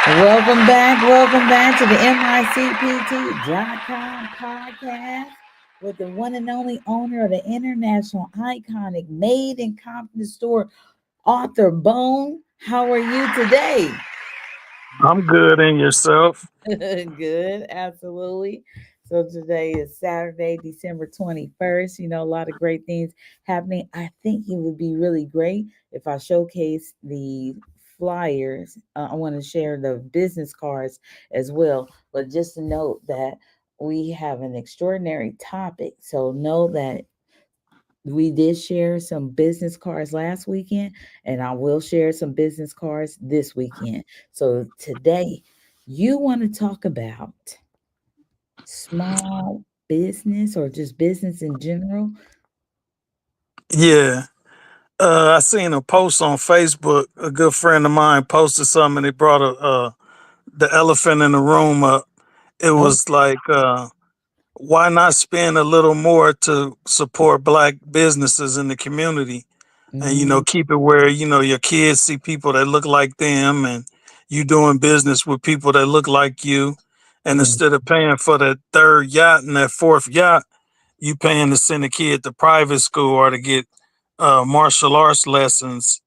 Welcome back to the MICPT.com podcast with the one and only owner of the international iconic Made in Compton Store, Arthur Bone. How are you today? I'm good in yourself. Good, absolutely. So today is Saturday, December 21st. You know, a lot of great things happening. I think it would be really great if I showcase the flyers. I want to share the business cards as well. But just to note that we have an extraordinary topic. So know that we did share some business cards last weekend, and I will share some business cards this weekend. So today, you want to talk about small business or just business in general? Yeah. I seen a post on Facebook. A good friend of mine posted something and he brought the elephant in the room up. It Oh, was like why not spend a little more to support black businesses in the community and mm, keep it where your kids see people that look like them and you doing business with people that look like you, and mm, instead of paying for that third yacht and that fourth yacht, you paying to send a kid to private school or to get martial arts lessons.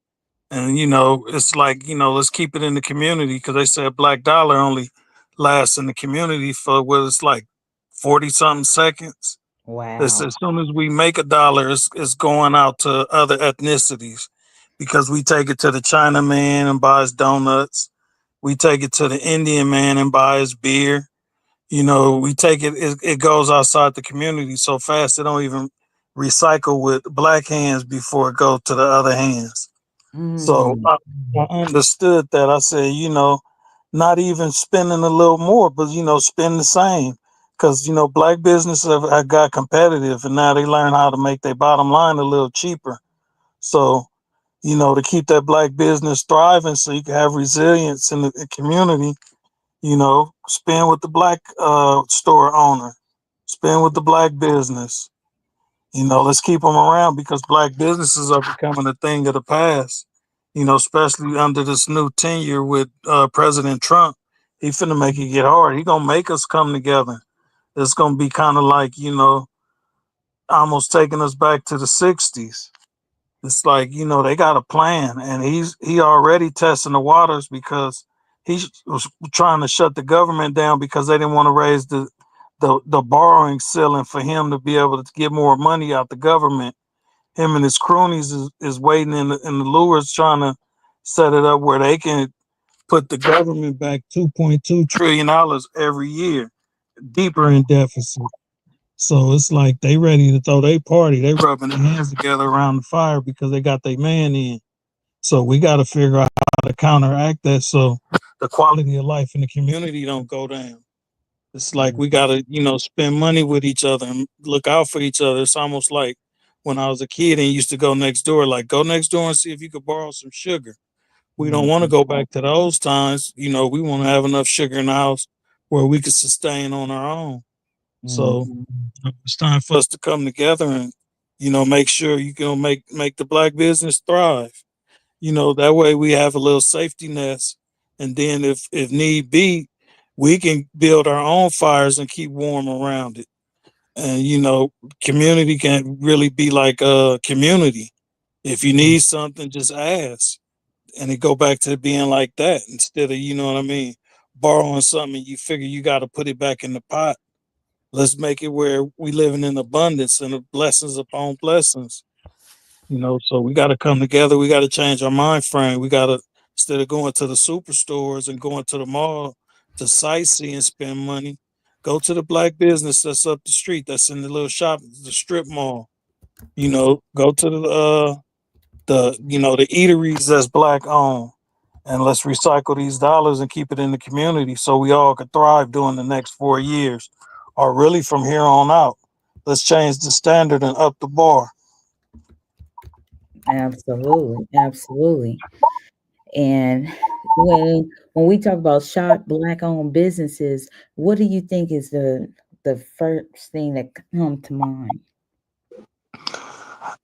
And it's like, let's keep it in the community, because they said black dollar only lasts in the community for what it's like 40 something seconds. It's, wow. as soon as we make a dollar, it's going out to other ethnicities, because we take it to the China man and buys donuts. We take it to the Indian man and buys beer. We take it goes outside the community so fast it don't even recycle with black hands before it go to the other hands. So Mm, I understood that. I said, not even spending a little more, but spend the same, because black businesses have got competitive, and now they learn how to make their bottom line a little cheaper. So to keep that black business thriving, so you can have resilience in the community. Spend with the black store owner, spend with the black business. Let's keep them around, because black businesses are becoming a thing of the past. Especially under this new tenure with President Trump. He finna make it get hard. He gonna make us come together. It's gonna be kind of like, almost taking us back to the '60s. It's like, they got a plan, and he already testing the waters, because he was trying to shut the government down because they didn't want to raise the borrowing ceiling for him to be able to get more money out the government. Him and his cronies is waiting in the lures, trying to set it up where they can put the government back $2.2 trillion every year, deeper in deficit. So it's like they ready to throw their party. They rubbing their hands together around the fire because they got their man in. So we got to figure out how to counteract that, so the quality of life in the community don't go down. It's like mm, we got to, spend money with each other and look out for each other. It's almost like when I was a kid and used to go next door, like go next door and see if you could borrow some sugar. We don't want to mm, go back to those times. We want to have enough sugar in the house where we could sustain on our own. So mm, it's time for us to come together and, make sure you can make the black business thrive. That way we have a little safety nest. And then if need be, we can build our own fires and keep warm around it. And, community can really be like a community. If you mm. need something, just ask. And it go back to being like that, instead of, what I mean, borrowing something and you figure you got to put it back in the pot. Let's make it where we living in abundance and blessings upon blessings. So we got to come together. We got to change our mind frame. We got to, instead of going to the superstores and going to the mall to sightsee and spend money, go to the black business that's up the street, that's in the little shop, the strip mall. Go to the eateries that's black owned, and let's recycle these dollars and keep it in the community so we all could thrive during the next 4 years, or really from here on out. Let's change the standard and up the bar. Absolutely, absolutely. And when we talk about shop black owned businesses, what do you think is the first thing that come to mind?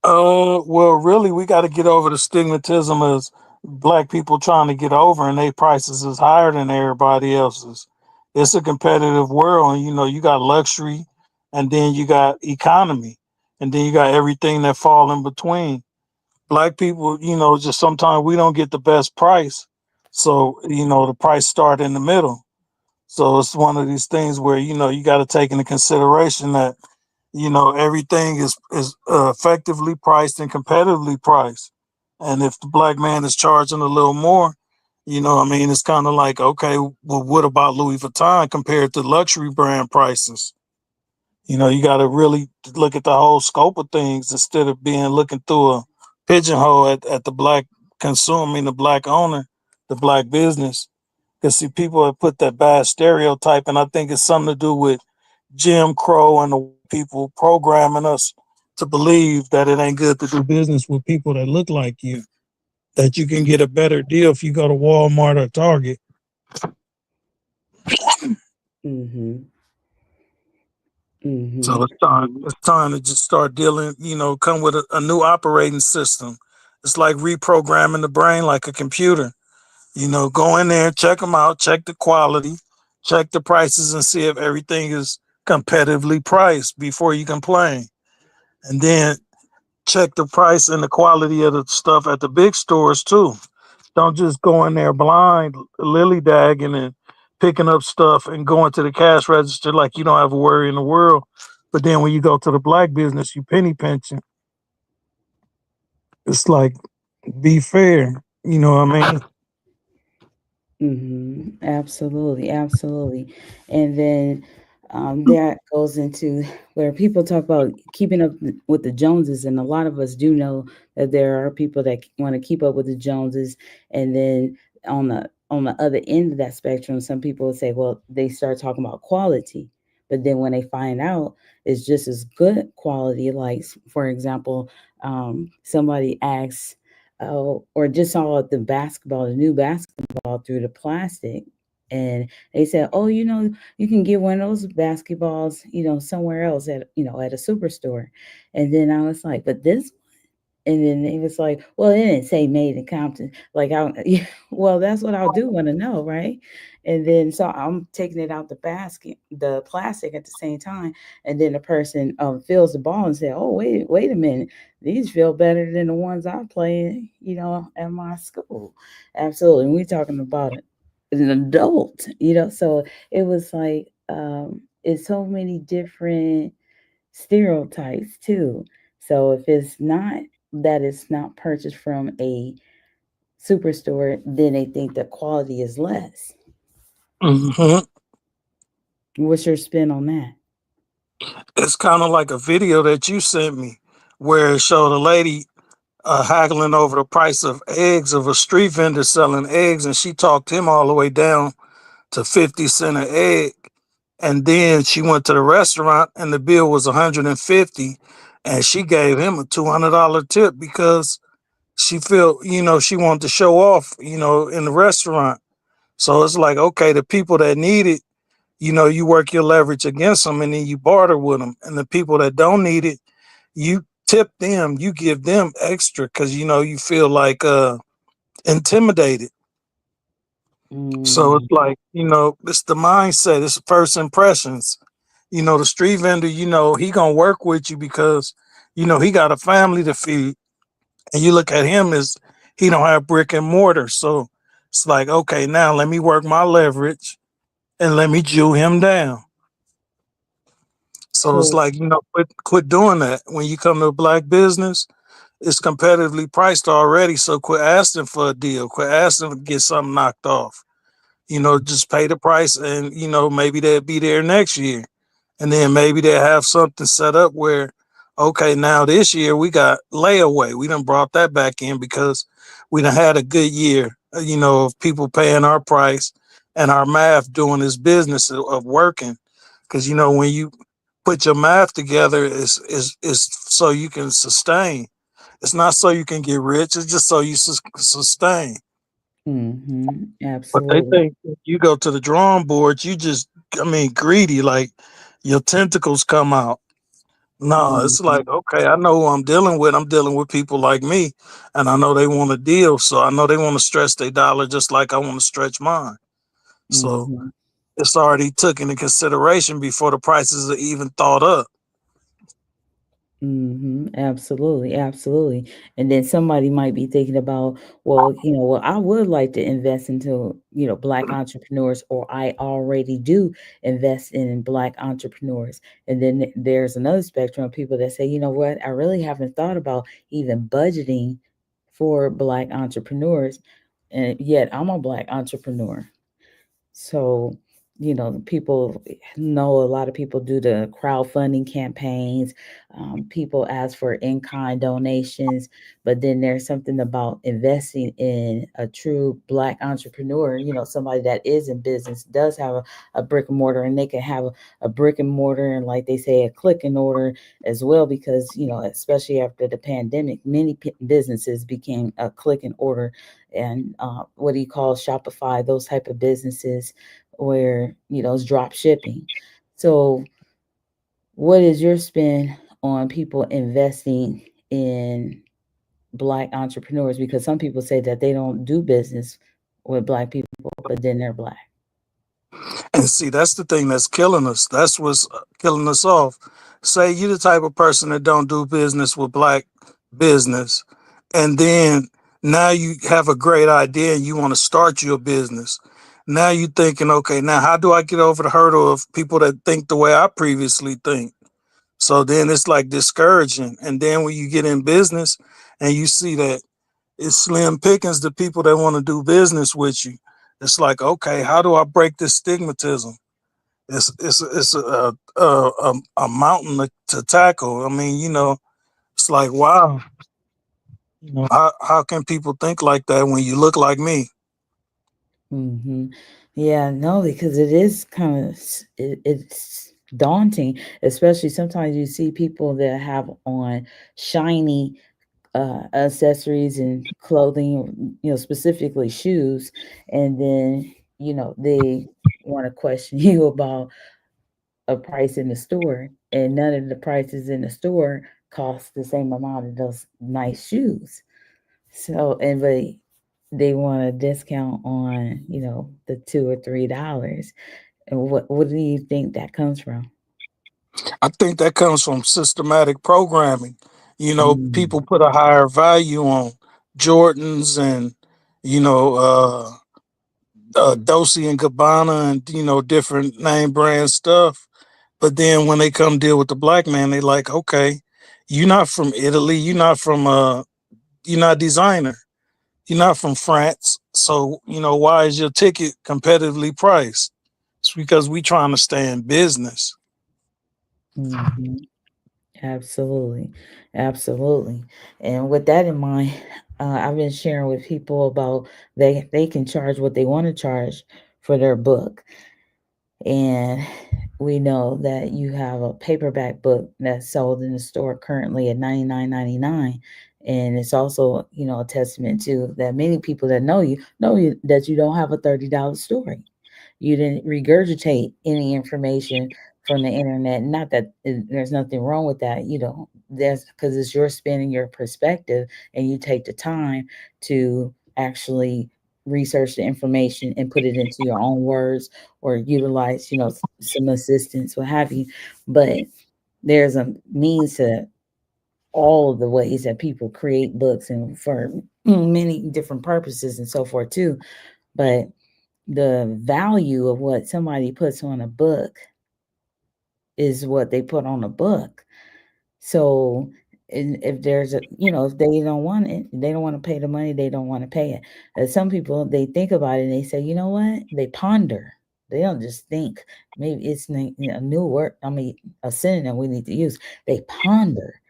Well, really, we got to get over the stigmatism as black people trying to get over and their prices is higher than everybody else's. It's a competitive world, and you got luxury, and then you got economy, and then you got everything that fall in between. Black people, just sometimes we don't get the best price, so the price start in the middle. So it's one of these things where you got to take into consideration that everything is effectively priced and competitively priced. And if the black man is charging a little more, I mean, it's kind of like, okay, well, what about Louis Vuitton compared to luxury brand prices? You got to really look at the whole scope of things instead of being looking through a pigeonhole at the black consumer, I mean, the black owner, the black business. Because see, people have put that bad stereotype, and I think it's something to do with Jim Crow and the white people programming us to believe that it ain't good to do business with people that look like you, that you can get a better deal if you go to Walmart or Target. Mm-hmm. So Mm-hmm. it's time to just start dealing, come with a new operating system. It's like reprogramming the brain like a computer. Go in there, check them out, check the quality, check the prices, and see if everything is competitively priced before you complain. And then check the price and the quality of the stuff at the big stores too. Don't just go in there blind, lily dagging and picking up stuff and going to the cash register like you don't have a worry in the world. But then when you go to the black business, you penny pinching. It's like, be fair. You know what I mean? Absolutely, absolutely. And then that goes into where people talk about keeping up with the Joneses, and a lot of us do know that there are people that want to keep up with the Joneses, and then on the other end of that spectrum, some people would say, well, they start talking about quality, but then when they find out it's just as good quality, like for example, somebody asks. Or just saw the new basketball through the plastic. And they said, "Oh, you can get one of those basketballs, somewhere else at a superstore." And then I was like, "But this?" And then he was like, "Well, it didn't say made in Compton." Like, yeah, well, that's what I do want to know, right? And then so I'm taking it out the plastic at the same time, and then the person feels the ball and say, "Oh, wait a minute, these feel better than the ones I play, at my school." Absolutely, and we're talking about an adult, So it was like it's so many different stereotypes too. So if it's not that it's not purchased from a superstore, then they think the quality is less. Hmm. What's your spin on that? It's kind of like a video that you sent me where it showed a lady haggling over the price of eggs of a street vendor selling eggs, and she talked him all the way down to 50 cents an egg. And then she went to the restaurant and the bill was 150, and she gave him a $200 tip because she felt, she wanted to show off, in the restaurant. So it's like, okay, the people that need it, you work your leverage against them and then you barter with them. And the people that don't need it, you tip them, you give them extra because, you feel like intimidated. So it's Mm, like, it's the mindset, it's first impressions. The street vendor, he gonna work with you because, he got a family to feed. And you look at him as he don't have brick and mortar. So it's like, okay, now let me work my leverage and let me Jew him down. So it's so like, quit doing that. When you come to a black business, it's competitively priced already. So quit asking for a deal. Quit asking to get something knocked off. Just pay the price and, maybe they'll be there next year. And then maybe they'll have something set up where, okay, now this year we got layaway. We done brought that back in because we done had a good year, of people paying our price and our math doing this business of working. Because, when you put your math together, is so you can sustain. It's not so you can get rich. It's just so you sustain. But they absolutely. think if you go to the drawing board, you just, I mean, greedy, like your tentacles come out. No, it's Mhm. like, okay, I know who I'm dealing with. I'm dealing with people like me, and I know they want a deal. So I know they want to stretch their dollar just like I want to stretch mine. So Mhm. it's already took into consideration before the prices are even thought up. Absolutely, absolutely. And then somebody might be thinking about, well, well, I would like to invest into, Black entrepreneurs, or I already do invest in Black entrepreneurs. And then there's another spectrum of people that say, you know what, I really haven't thought about even budgeting for Black entrepreneurs, and yet I'm a Black entrepreneur. So, people know a lot of people do the crowdfunding campaigns. People ask for in kind donations, but then there's something about investing in a true Black entrepreneur, somebody that is in business, does have a brick and mortar, and they can have a brick and mortar and, like they say, a click and order as well, because, especially after the pandemic, many businesses became a click and order, and what do you call Shopify, those type of businesses where it's drop shipping. So, what is your spin on people investing in Black entrepreneurs? Because some people say that they don't do business with Black people, but then they're Black. And see, that's the thing that's killing us. That's what's killing us off. Say you the type of person that don't do business with black business, and then now you have a great idea and you want to start your business. Now you thinking, okay, now how do I get over the hurdle of people that think the way I previously think? So then it's like discouraging. And then when you get in business and you see that it's slim pickings the people that want to do business with you, it's like, okay, how do I break this stigmatism? It's a mountain to tackle. I mean, it's like, wow, how can people think like that when you look like me? hmm Yeah, no, because it is kind of it's daunting, especially sometimes you see people that have on shiny accessories and clothing, specifically shoes, and then they want to question you about a price in the store, and none of the prices in the store cost the same amount of those nice shoes. So, and but they want a discount on, the $2 or $3. And what do you think that comes from? I think that comes from systematic programming. Mm, People put a higher value on Jordans and you know Dolce and Gabbana and different name brand stuff. But then when they come deal with the black man, they like, okay, you're not from Italy, you're not designer, you're not from France. So, why is your ticket competitively priced? It's because we trying to stay in business. hmm Absolutely, absolutely. And with that in mind, I've been sharing with people about they can charge what they want to charge for their book, and we know that you have a paperback book that's sold in the store currently at 99.99, and it's also a testament to that many people that know you that you don't have a $30 story. You didn't regurgitate any information from the internet. Not that there's nothing wrong with that, that's because it's your spin and your perspective, and you take the time to actually research the information and put it into your own words, or utilize, some assistance, what have you. But there's a means to all of the ways that people create books, and for many different purposes and so forth too. But the value of what somebody puts on a book is what they put on a book. So, and if there's a, if they don't want it, they don't want to pay the money, they don't want to pay it. Some people, they think about it and they say, you know what? They ponder. They don't just think. Maybe it's a new word. I mean, a synonym we need to use. They ponder.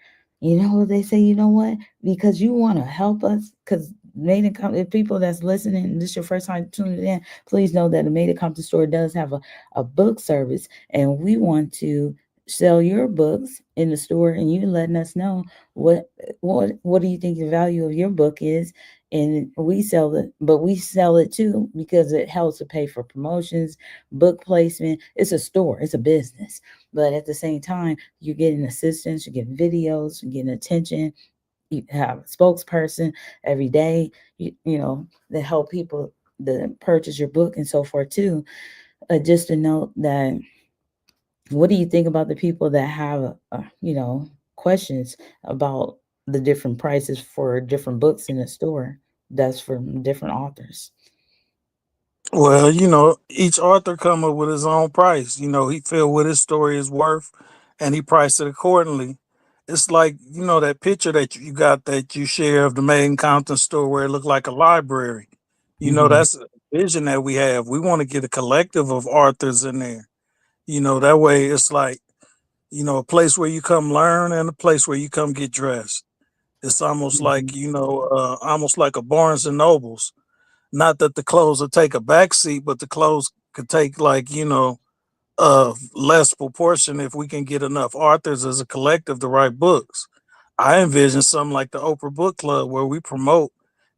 They say, you know what? Because you want to help us. Because Made in Compton, if people that's listening, and this is your first time tuning in, please know that the Made in Compton store does have a book service, and we want to sell your books in the store, and you letting us know what do you think the value of your book is, and we sell it, but we sell it too because it helps to pay for promotions, book placement. It's a store, it's a business, but at the same time you're getting assistance, you're getting videos, you're getting attention. You have a spokesperson every day, you know, that help people to purchase your book and so forth too. Just to note that, what do you think about the people that have, you know, questions about the different prices for different books in the store that's from different authors? Well, each author come up with his own price. He feel what his story is worth, and he priced it accordingly. It's like that picture that you got that you share of the main Compton store where it looked like a library. Hmm. That's a vision that we have. We want to get a collective of authors in there. That way it's like a place where you come learn and a place where you come get dressed. It's almost Hmm. like almost like a Barnes and Nobles. Not that the clothes will take a back seat, but the clothes could take like, less proportion if we can get enough authors as a collective to write books. I envision something like the Oprah Book Club where we promote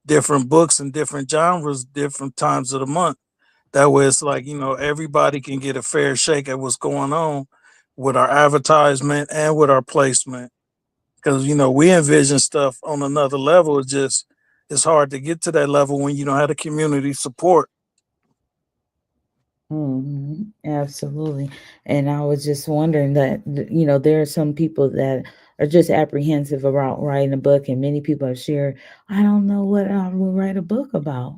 different books and different genres, different times of the month. That way it's like, everybody can get a fair shake at what's going on with our advertisement and with our placement. Because, we envision stuff on another level. It's hard to get to that level when you don't have the community support. Hmm. Absolutely. And I was just wondering that, you know, there are some people that are just apprehensive about writing a book, and many people have shared, I don't know what I will write a book about.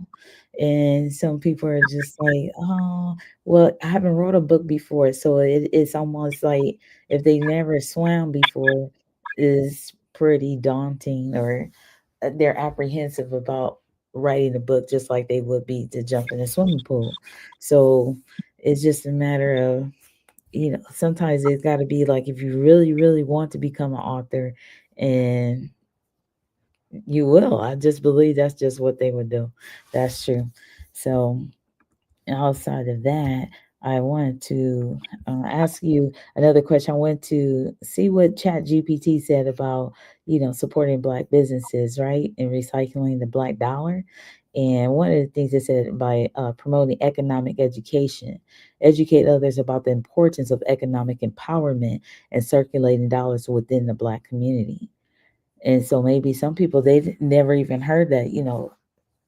And some people are just like, oh, well, I haven't wrote a book before. So it's almost like if they never swam before, is pretty daunting, or they're apprehensive about writing a book just like they would be to jump in a swimming pool. So it's just a matter of, you know, sometimes it's got to be like if you really, really want to become an author, and you will. I just believe that's just what they would do. That's true. So outside of that, I wanted to ask you another question. I went to see what Chat GPT said about, you know, supporting Black businesses, right, and recycling the Black dollar. And one of the things it said, by promoting economic education, educate others about the importance of economic empowerment and circulating dollars within the Black community. And so maybe some people, they've never even heard that, you know,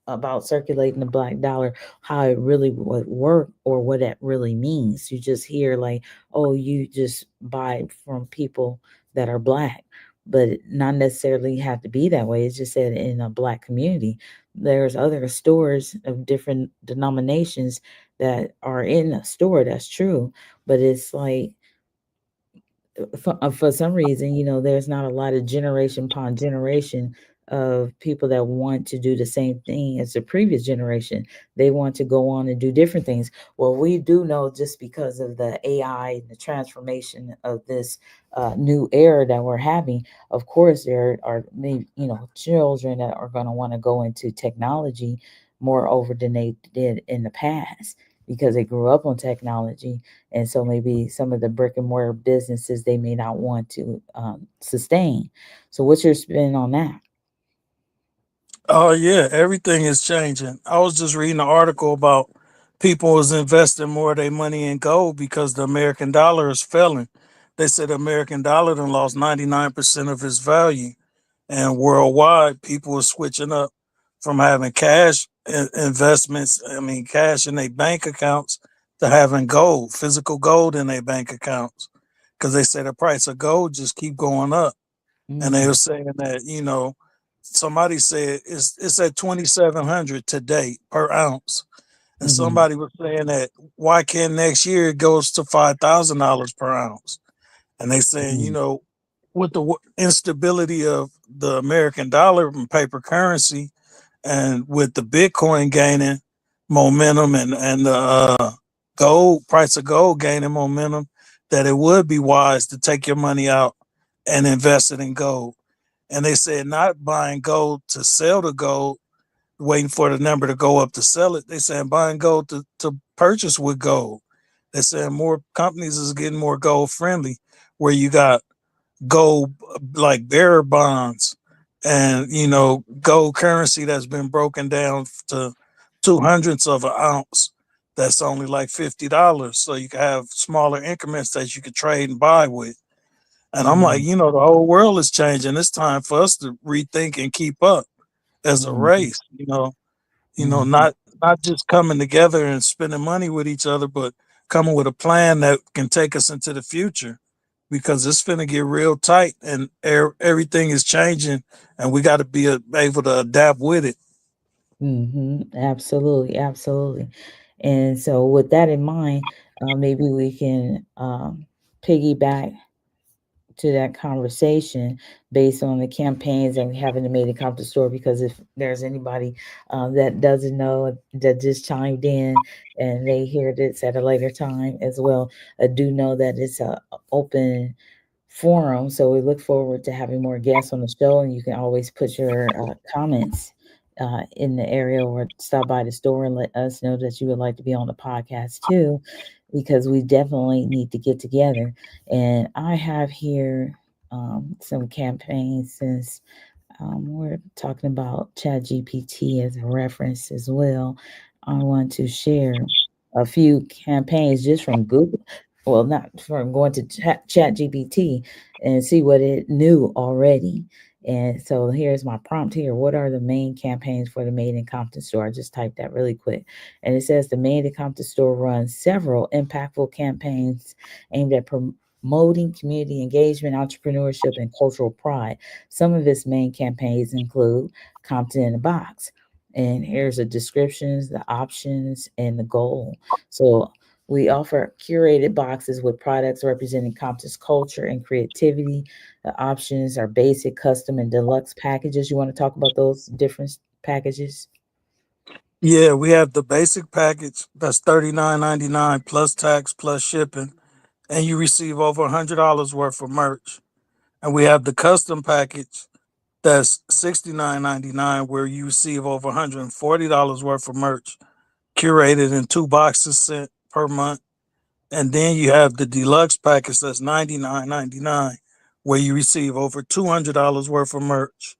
about circulating the Black dollar, how it really would work or what that really means. You just hear like, oh, you just buy from people that are Black, but it not necessarily have to be that way. It's just said in a Black community. There's other stores of different denominations that are in a store. That's true, but it's like for some reason, you know, there's not a lot of generation upon generation of people that want to do the same thing as the previous generation. They want to go on and do different things. Well, we do know, just because of the AI and the transformation of this new era that we're having, of course, there are maybe, you know, children that are going to want to go into technology more over than they did in the past because they grew up on technology, and so maybe some of the brick and mortar businesses they may not want to sustain. So what's your spin on that? Oh yeah, everything is changing. I was just reading an article about people was investing more of their money in gold because the American dollar is failing. They said the American dollar done lost 99% of its value. And worldwide, people are switching up from having cash investments, I mean cash in their bank accounts, to having gold, physical gold in their bank accounts. Because they say the price of gold just keep going up. And they Mm, were saying that, somebody said it's at 2,700 today per ounce. And mm-hmm, somebody was saying that why can't next year it goes to $5,000 per ounce? And they saying, mm, with the instability of the American dollar and paper currency, and with the Bitcoin gaining momentum, and the gold price of gold gaining momentum, that it would be wise to take your money out and invest it in gold. And they said not buying gold to sell the gold, waiting for the number to go up to sell it. They saying buying gold to purchase with gold. They're saying more companies is getting more gold friendly, where you got gold like bearer bonds and gold currency that's been broken down to 200ths of an ounce. That's only like $50. So you can have smaller increments that you could trade and buy with. And I'm like, Mm, the whole world is changing. It's time for us to rethink and keep up as a mm, race. mm, Not just coming together and spending money with each other, but coming with a plan that can take us into the future, because it's finna get real tight and everything is changing, and we got to be able to adapt with it. absolutely, absolutely. And so, with that in mind, maybe we can piggyback to that conversation based on the campaigns that we have in the Made in Compton store. Because if there's anybody that doesn't know, that just chimed in and they hear this at a later time as well, I do know that it's a open forum. So we look forward to having more guests on the show, and you can always put your comments in the area or stop by the store and let us know that you would like to be on the podcast too, because we definitely need to get together. And I have here some campaigns, since we're talking about Chat GPT as a reference as well. I want to share a few campaigns just from Google. Well, not from going to Chat GPT and see what it knew already. And so here's my prompt here. What are the main campaigns for the Made in Compton store? I just typed that really quick. And it says the Made in Compton store runs several impactful campaigns aimed at promoting community engagement, entrepreneurship, and cultural pride. Some of its main campaigns include Compton in a Box. And here's the descriptions, the options, and the goal. So we offer curated boxes with products representing Compton's culture and creativity. The options are basic, custom, and deluxe packages. You want to talk about those different packages? Yeah, we have the basic package that's $39.99 plus tax plus shipping, and you receive over $100 worth of merch. And we have the custom package that's $69.99, where you receive over $140 worth of merch, curated in 2 boxes sent per month. And then you have the deluxe package that's $99.99, where you receive over $200 worth of merch.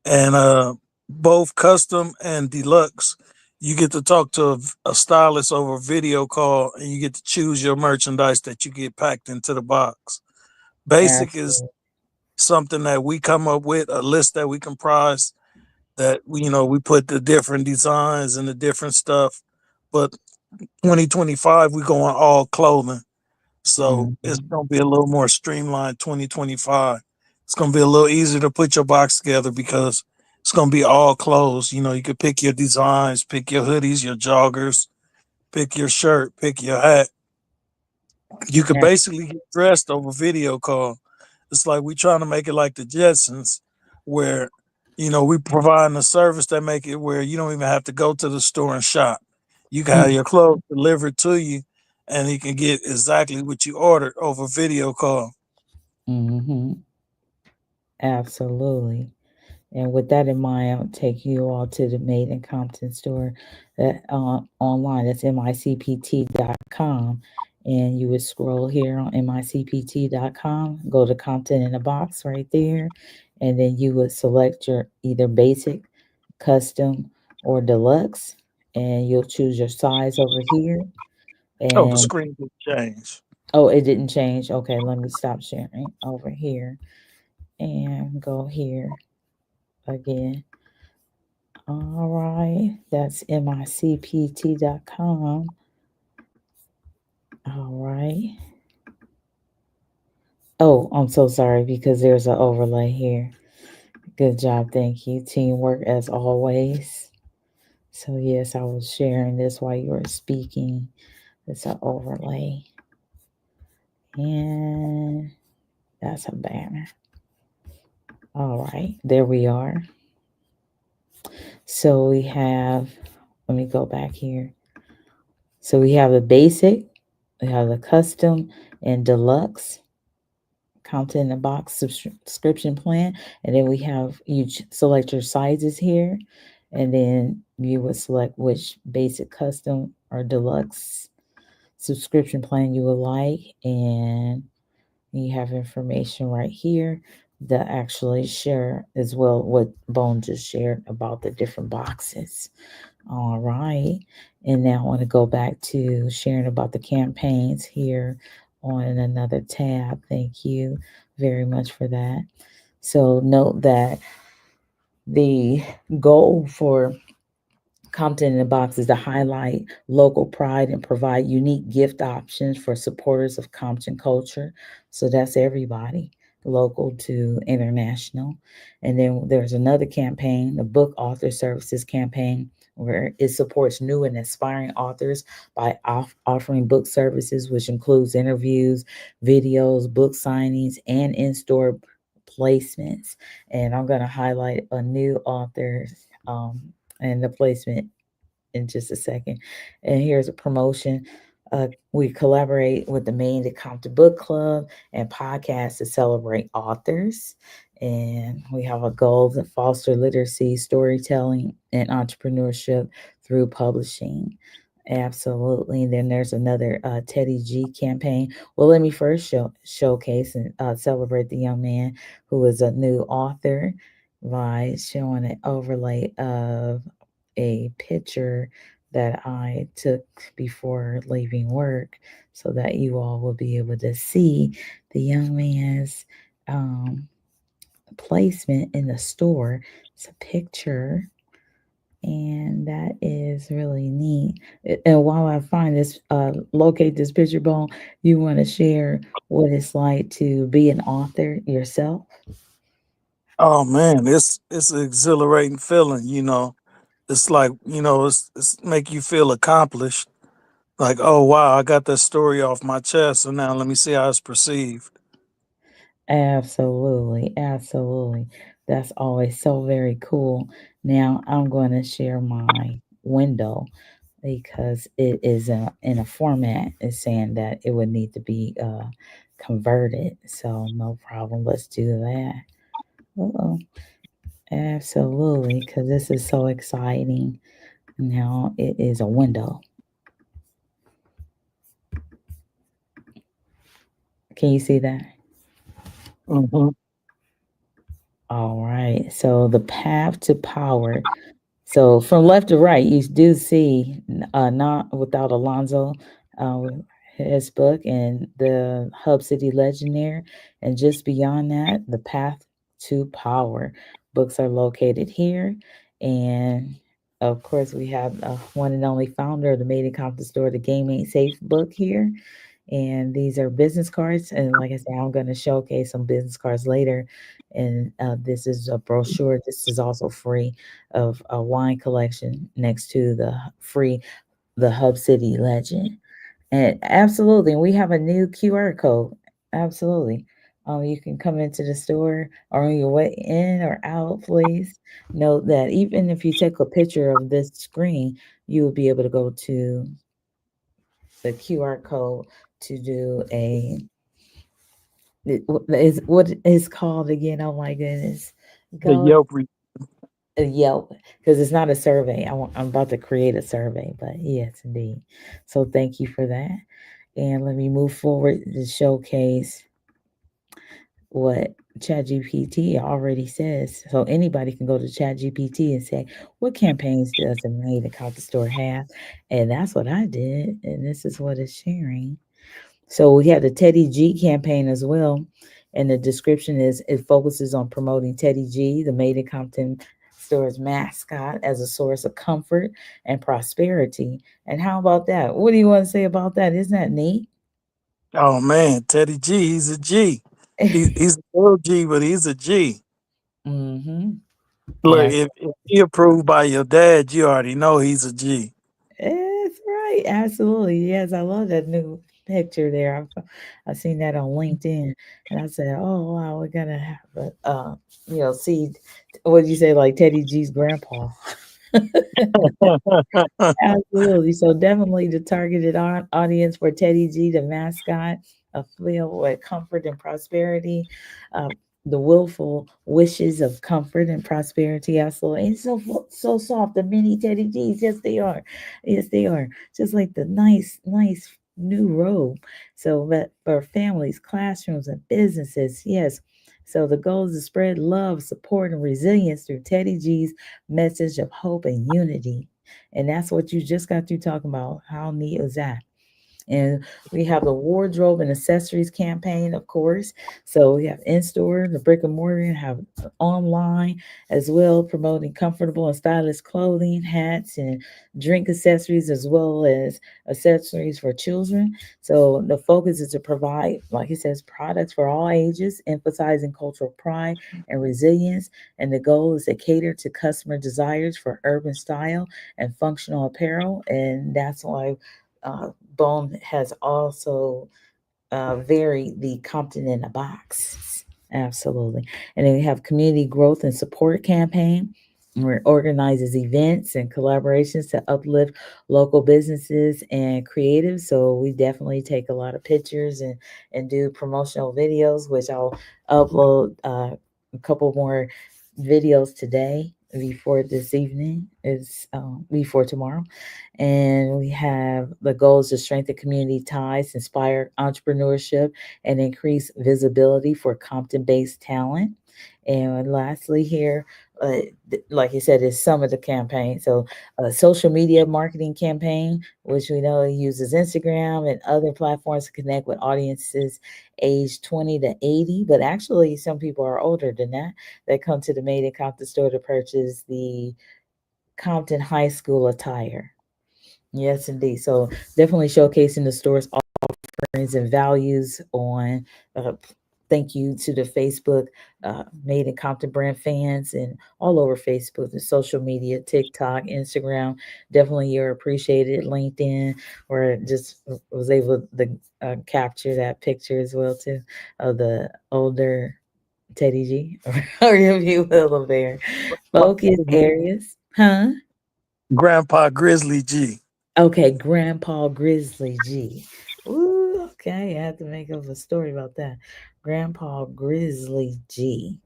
And both custom and deluxe, you get to talk to a stylist over a video call, and you get to choose your merchandise that you get packed into the box. Basic is Absolutely. something that we come up with, a list that we comprise, that we put the different designs and the different stuff. But 2025, we going all clothing. So it's Mhm. gonna be a little more streamlined 2025. It's gonna be a little easier to put your box together, because it's gonna be all clothes. You could pick your designs, pick your hoodies, your joggers, pick your shirt, pick your hat. You could Yeah. basically get dressed over video call. It's like we trying to make it like the Jetsons, where we providing a service that make it where you don't even have to go to the store and shop. You can have your clothes delivered to you, and you can get exactly what you ordered over video call. Hmm. Absolutely. And with that in mind, I'll take you all to the Made in Compton store that online. That's micpt.com. And you would scroll here on micpt.com, go to Compton in a Box right there. And then you would select your either basic, custom, or deluxe. And you'll choose your size over here. Oh, the And screen will change. oh, it didn't change. Okay, let me stop sharing over here and go here again. All right, that's micpt.com. All right. Oh, I'm so sorry because there's an overlay here. Good job, thank you. Teamwork as always. So yes, I was sharing this while you were speaking. It's an overlay, and that's a banner. All right, there we are. So we have. Let me go back here. So we have the basic, we have the custom, and deluxe Compton in the Box subscription plan. And then we have you select your sizes here, and then you would select which basic, custom, or deluxe subscription plan you would like. And you have information right here. that actually share as well what Bone just shared about the different boxes. All right. And now I want to go back to sharing about the campaigns here on another tab. Thank you very much for that. So note that the goal for Compton in the Box is to highlight local pride and provide unique gift options for supporters of Compton culture. So that's everybody, local to international. And then there's another campaign, the Book Author Services campaign, where it supports new and aspiring authors by offering book services, which includes interviews, videos, book signings, and in store placements. And I'm going to highlight a new author. And the placement in just a second. And here's a promotion. We collaborate with the main the Compton Book Club and podcast to celebrate authors. And we have a goal to foster literacy, storytelling, and entrepreneurship through publishing. Absolutely. And then there's another Teddy G campaign. Well, let me first showcase and celebrate the young man who is a new author by showing an overlay of a picture that I took before leaving work so that you all will be able to see the young man's um, placement in the store. It's a picture, and that is really neat. And while I find this, locate this picture, Bone, you want to share what it's like to be an author yourself? Oh man, it's an exhilarating feeling, you know. It's like, you know, it's make you feel accomplished. Like, oh wow, I got that story off my chest, so now let me see how it's perceived. Absolutely, absolutely. That's always so very cool. Now I'm going to share my window because it is in a format is saying that it would need to be converted. So no problem. Let's do that. Uh-oh. Absolutely, because this is so exciting. Now it is a window. Can you see that? Hmm. All right. So the path to power. So from left to right, you do see Not Without Alonzo, uh, his book, and the Hub City Legionnaire. And just beyond that, The Path to Power. Books are located here. And of course, we have one and only founder of the Made in Compton Store, The Game Ain't Safe book here. And these are business cards. And like I said, I'm going to showcase some business cards later. And this is a brochure. This is also free of a wine collection next to the Hub City Legend. And absolutely, and we have a new QR code. Absolutely. You can come into the store or on your way in or out, please. Note that even if you take a picture of this screen, you will be able to go to the QR code to do what is called again. Oh my goodness, The go Yelp a Yelp because it's not a survey. I'm about to create a survey, but yes, indeed. So thank you for that. And let me move forward to showcase what ChatGPT already says. So anybody can go to ChatGPT and say, what campaigns does the Made in Compton Store have? And that's what I did. And this is what it's sharing. So we have the Teddy G campaign as well. And the description is it focuses on promoting Teddy G, the Made in Compton store's mascot, as a source of comfort and prosperity. And how about that? What do you want to say about that? Isn't that neat? Oh man, Teddy G, he's a G. He's a little G, but he's a G. Mm-hmm. Look, Yes, if he approved by your dad, you already know he's a G. that's right. Absolutely. Yes, I love that new picture there. I've seen that on LinkedIn, and I said, "Oh wow, we're gonna have a, see what did you say, like Teddy G's grandpa." Absolutely. So definitely the targeted audience for Teddy G, the mascot, filled with comfort and prosperity. Uh, the willful wishes of comfort and prosperity. Absolutely. And so soft. The mini Teddy G's. Yes, they are. Yes, they are. Just like the nice new robe. So that for families, classrooms, and businesses. Yes. So the goal is to spread love, support, and resilience through Teddy G's message of hope and unity. And that's what you just got through talking about. How neat is that? And we have the wardrobe and accessories campaign, of course. So we have in store, the brick and mortar, and have online as well, promoting comfortable and stylish clothing, hats, and drink accessories, as well as accessories for children. So the focus is to provide, like he says, products for all ages, emphasizing cultural pride and resilience. And the goal is to cater to customer desires for urban style and functional apparel. And that's why uh, Bone has also varied the Compton in a box. Absolutely. And then we have community growth and support campaign, where it organizes events and collaborations to uplift local businesses and creatives. So we definitely take a lot of pictures and do promotional videos, which I'll upload a couple more videos today before this evening is before tomorrow. And we have the goals to strengthen community ties, inspire entrepreneurship, and increase visibility for Compton based talent. And lastly, here, like you said, is some of the campaign. So, social media marketing campaign, which we know uses Instagram and other platforms to connect with audiences age 20 to 80. But actually, some people are older than that that come to the Made in Compton store to purchase the Compton High School attire. Yes, indeed. So definitely showcasing the store's offerings and values on. Thank you to the Facebook Made in Compton brand fans and all over Facebook and social media, TikTok, Instagram. Definitely, you're appreciated. LinkedIn, where just was able to capture that picture as well too of the older Teddy G, or if you will, a bear. Focus areas, huh? Grandpa Grizzly G. Okay, Grandpa Grizzly G. Ooh, okay, I have to make up a story about that. Grandpa Grizzly G.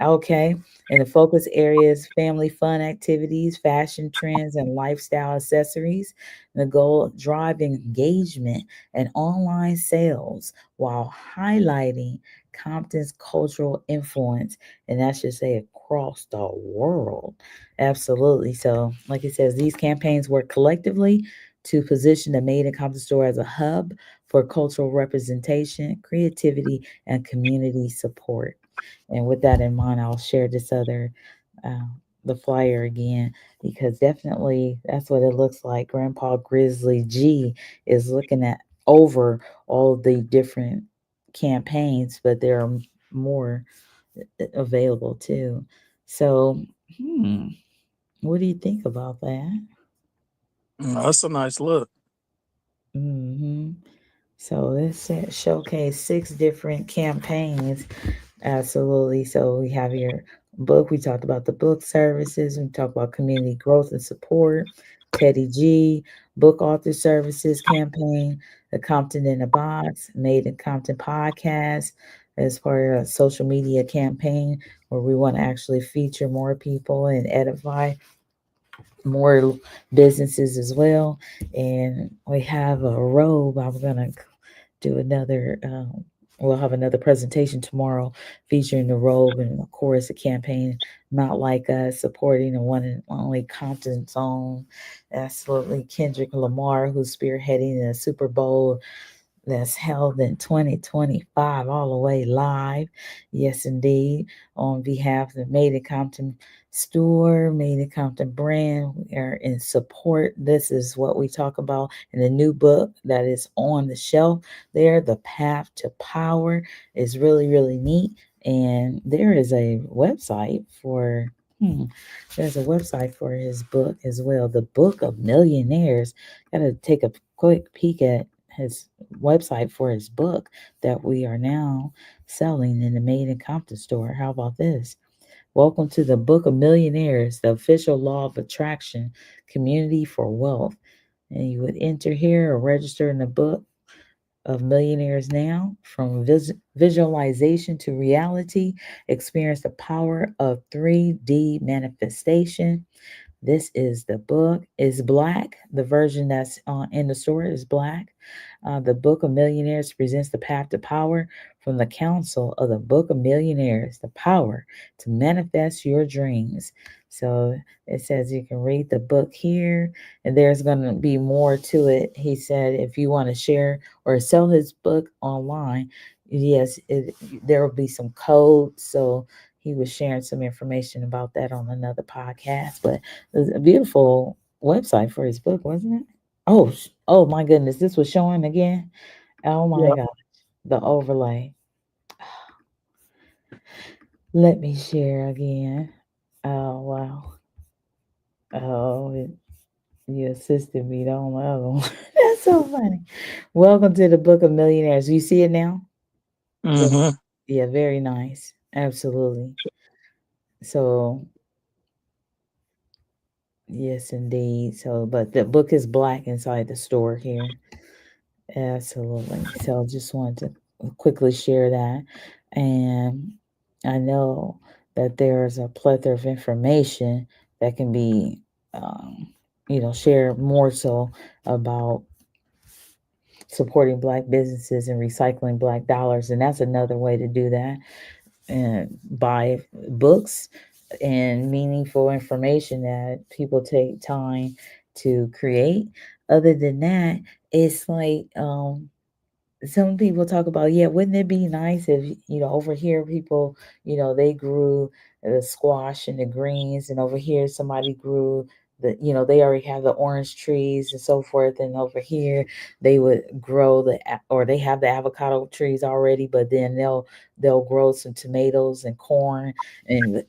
Okay, and the focus areas family fun activities, fashion trends, and lifestyle accessories. The goal drive engagement and online sales while highlighting Compton's cultural influence, and that should say across the world. Absolutely. So, like it says, these campaigns work collectively to position the Made in Compton store as a hub for cultural representation, creativity, and community support. And with that in mind, I'll share this other, uh, the flyer again, because definitely that's what it looks like. Grandpa Grizzly G is looking at over all the different campaigns, but there are more available too. So, what do you think about that? That's a nice look. hmm So this showcase six different campaigns. Absolutely. So we have your book. We talked about the book services. We talked about community growth and support. Teddy G, book author services campaign. The Compton in a Box, Made in Compton podcast as part of a social media campaign where we want to actually feature more people and edify more businesses as well. And we have a robe. I'm gonna do another. We'll have another presentation tomorrow featuring the robe and of course a campaign not like us supporting the one and only Compton's own. Absolutely, Kendrick Lamar, who's spearheading the Super Bowl that's held in 2025 all the way live. Yes, indeed. On behalf of the Made in Compton store, Made in Compton brand, we are in support. This is what we talk about in the new book that is on the shelf there. The Path to Power is really, really neat. And there is a website for. There's a website for his book as well, the Book of Millionaires. Got to take a quick peek at his website for his book that we are now selling in the Made in Compton store. How about this? Welcome to the Book of Millionaires, the official law of attraction community for wealth. And you would enter here or register in the book of millionaires now from visualization to reality. Experience the power of 3D manifestation. This is the book. It's black. The version that's in the store is black. The Book of Millionaires presents the path to power from the Council of the Book of Millionaires, the power to manifest your dreams. So it says you can read the book here, and there's going to be more to it. He said if you want to share or sell his book online, yes, there will be some codes. So he was sharing some information about that on another podcast. But it was a beautiful website for his book, wasn't it? Oh, oh my goodness, this was showing again. Oh my Yeah. God, the overlay. Let me share again. Oh wow. Oh, you assisted me on the other one. That's so funny. Welcome to the Book of Millionaires. You see it now? The, Hmm. yeah, very nice. Absolutely. So yes, indeed. So, but the book is black inside the store here. Absolutely. So just wanted to quickly share that. And I know that there's a plethora of information that can be, um, shared more so about supporting Black businesses and recycling Black dollars. And that's another way to do that. And buy books and meaningful information that people take time to create. Other than that, it's like some people talk about, yeah, wouldn't it be nice if, over here people, they grew the squash and the greens, and over here somebody grew they already have the orange trees and so forth, and over here they would grow or they have the avocado trees already, but then they'll grow some tomatoes and corn, and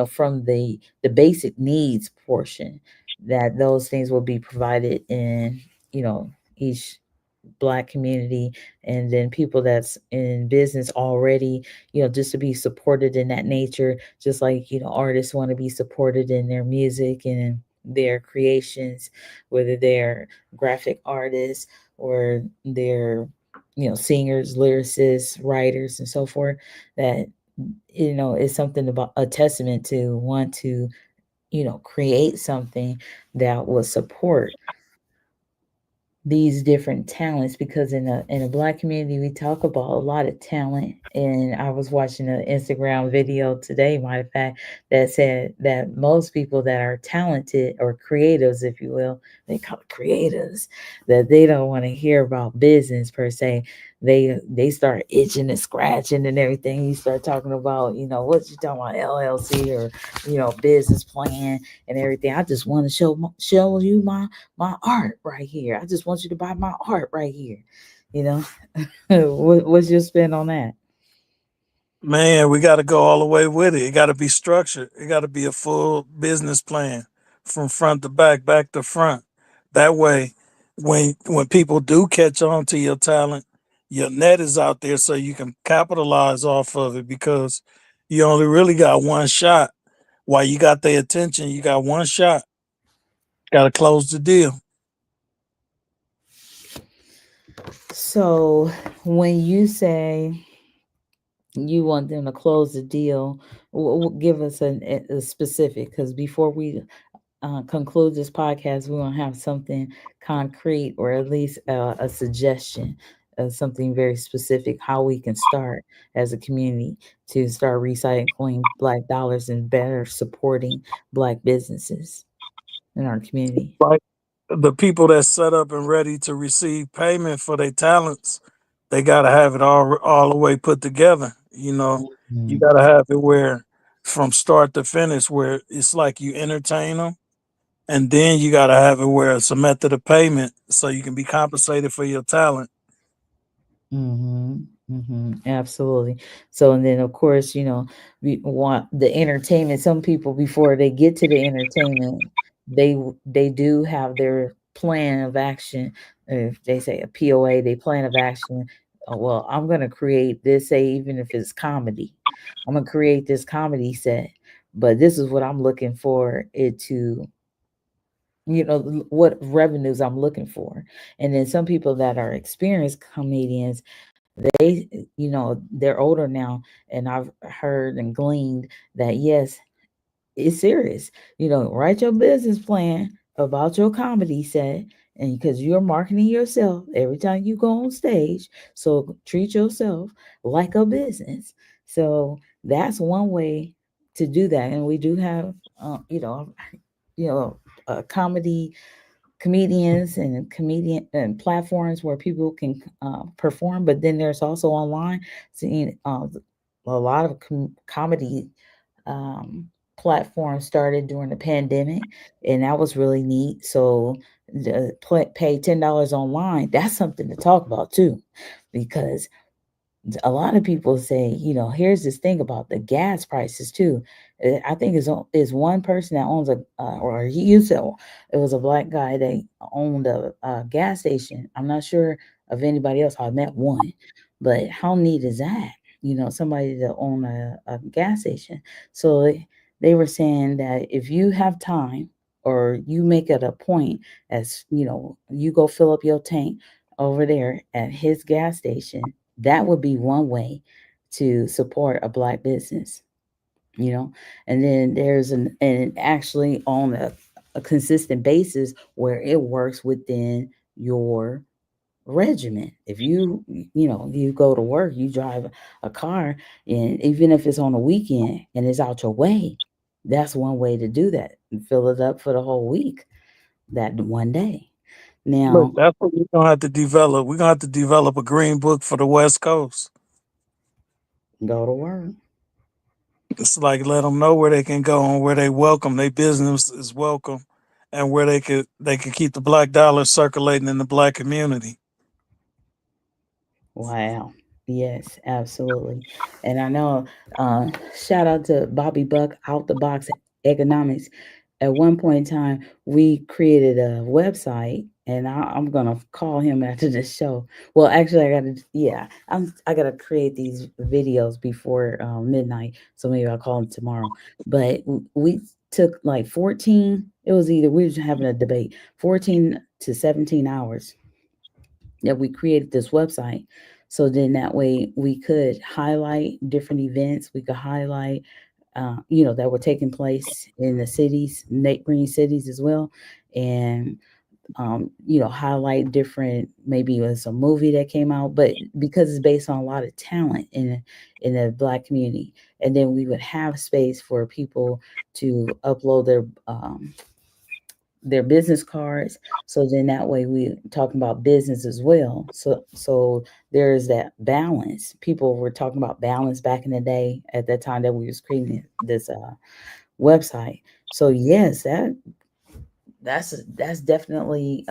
from the basic needs portion, that those things will be provided in, each Black community, and then people that's in business already, just to be supported in that nature, just like, artists want to be supported in their music and their creations, whether they're graphic artists or they're, singers, lyricists, writers, and so forth. That, is something about a testament to want to, create something that will support these different talents, because in a Black community we talk about a lot of talent. And I was watching an Instagram video today, matter of fact, that said that most people that are talented, or creatives if you will, they call it creatives, that they don't want to hear about business per se. They start itching and scratching and everything. You start talking about, what you talking about, LLC, or business plan and everything. I just want to show you my art right here. I just want you to buy my art right here. You know, what's your spin on that? Man, we got to go all the way with it. It got to be structured. It got to be a full business plan from front to back, back to front. That way, when people do catch on to your talent, your net is out there so you can capitalize off of it, because you only really got one shot. While you got their attention, you got one shot. Got to close the deal. So when you say you want them to close the deal, give us a specific, because before we conclude this podcast, we want to have something concrete, or at least a suggestion of something very specific, how we can start as a community to start recycling Black dollars and better supporting Black businesses in our community. Like the people that's set up and ready to receive payment for their talents, they got to have it all the way put together. You Mhm. got to have it where from start to finish, where it's like you entertain them, and then you got to have it where it's a method of payment so you can be compensated for your talent. Mm-hmm. Mm-hmm. Absolutely. So, and then of course, we want the entertainment. Some people, before they get to the entertainment, they do have their plan of action. If they say a POA, they plan of action. Oh, well, I'm gonna create this. Say, even if it's comedy, I'm gonna create this comedy set. But this is what I'm looking for it to, what revenues I'm looking for. And then some people that are experienced comedians, they, they're older now, and I've heard and gleaned that yes, it's serious. Write your business plan about your comedy set, and because you're marketing yourself every time you go on stage, so treat yourself like a business. So that's one way to do that. And we do have, you know, comedy comedians and comedian and platforms where people can perform. But then there's also online, seeing a lot of comedy um, platform started during the pandemic, and that was really neat. So pay $10 online. That's something to talk about too, because a lot of people say, here's this thing about the gas prices too. I think is one person that owns or he used to. It was a black guy that owned a gas station. I'm not sure of anybody else. I met one, but how neat is that? Somebody to own a gas station. So they were saying that if you have time, or you make it a point, as you go fill up your tank over there at his gas station, that would be one way to support a black business, you know. And then there's and actually on a consistent basis where it works within your regimen. If you go to work, you drive a car, and even if it's on a weekend and it's out your way, that's one way to do that and fill it up for the whole week, that one day. Look, Now, that's what we're gonna have to develop. We're gonna have to develop a green book for the West Coast. go to work. It's like let them know where they can go and where they welcome. Their business is welcome, and where they could keep the black dollar circulating in the black community. Wow. Yes, absolutely. And I know, uh, shout out to Bobby Buck, Out the Box Economics. At one point in time, we created a website, and I'm gonna call him after this show. Well, actually, yeah, I gotta create these videos before midnight, so maybe I'll call him tomorrow. But we took like 14. It was either we was having a debate, 14 to 17 hours that we created this website. So then that way we could highlight different events. We could highlight, that were taking place in the cities, neighboring cities as well. And, highlight different, maybe it was a movie that came out, but because it's based on a lot of talent in the black community. And then we would have space for people to upload their business cards. So then that way we talking about business as well. So there's that balance. People were talking about balance back in the day at that time that we was creating this website. So yes, that's definitely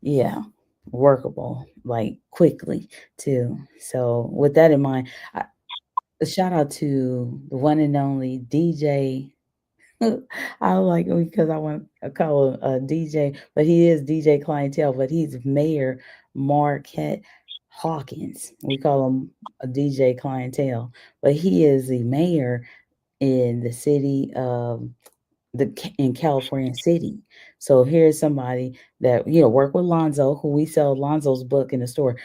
yeah, workable, like quickly too. So with that in mind, a shout out to the one and only DJ. I like him because I want to call him a DJ, but he is DJ Clientele, but he's Mayor Marquette Hawkins. We call him a DJ Clientele, but he is the mayor in the city of in California City. So here's somebody that work with Lonzo, who we sell Lonzo's book in the store.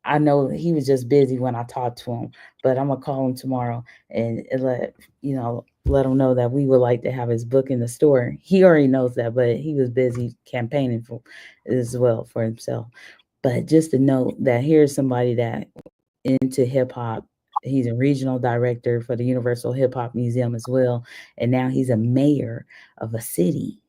I know he was just busy when I talked to him, but I'm gonna call him tomorrow and let him know that we would like to have his book in the store. He already knows that, but he was busy campaigning for as well for himself. But just to know that here's somebody that into hip hop. He's a regional director for the Universal Hip Hop Museum as well, and now he's a mayor of a city,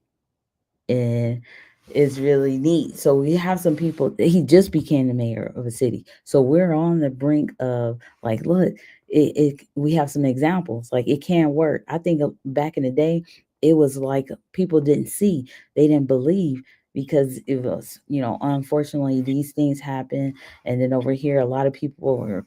and it's really neat. So we have some people. He just became the mayor of a city, so we're on the brink of like, look, we have some examples. Like it can work. I think back in the day, it was like people didn't see, they didn't believe because it was, unfortunately these things happen, and then over here, a lot of people were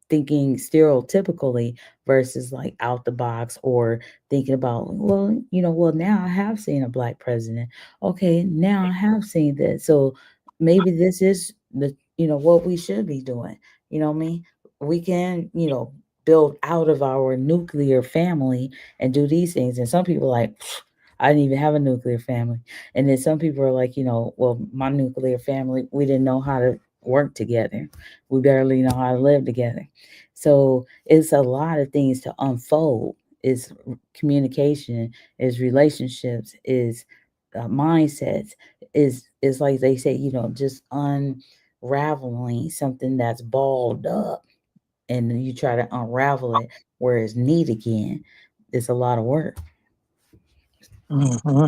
thinking stereotypically versus like out the box, or thinking about, well, well, now I have seen a black president. Okay, now I have seen this. So maybe this is what we should be doing. You know what I mean? We can, build out of our nuclear family and do these things. And some people like, I didn't even have a nuclear family. And then some people are like, well, my nuclear family, we didn't know how to work together. We barely know how to live together. So it's a lot of things to unfold. is communication, is relationships, is mindsets, is like they say, just unraveling something that's balled up, and you try to unravel it where it's neat again. It's a lot of work. Hmm.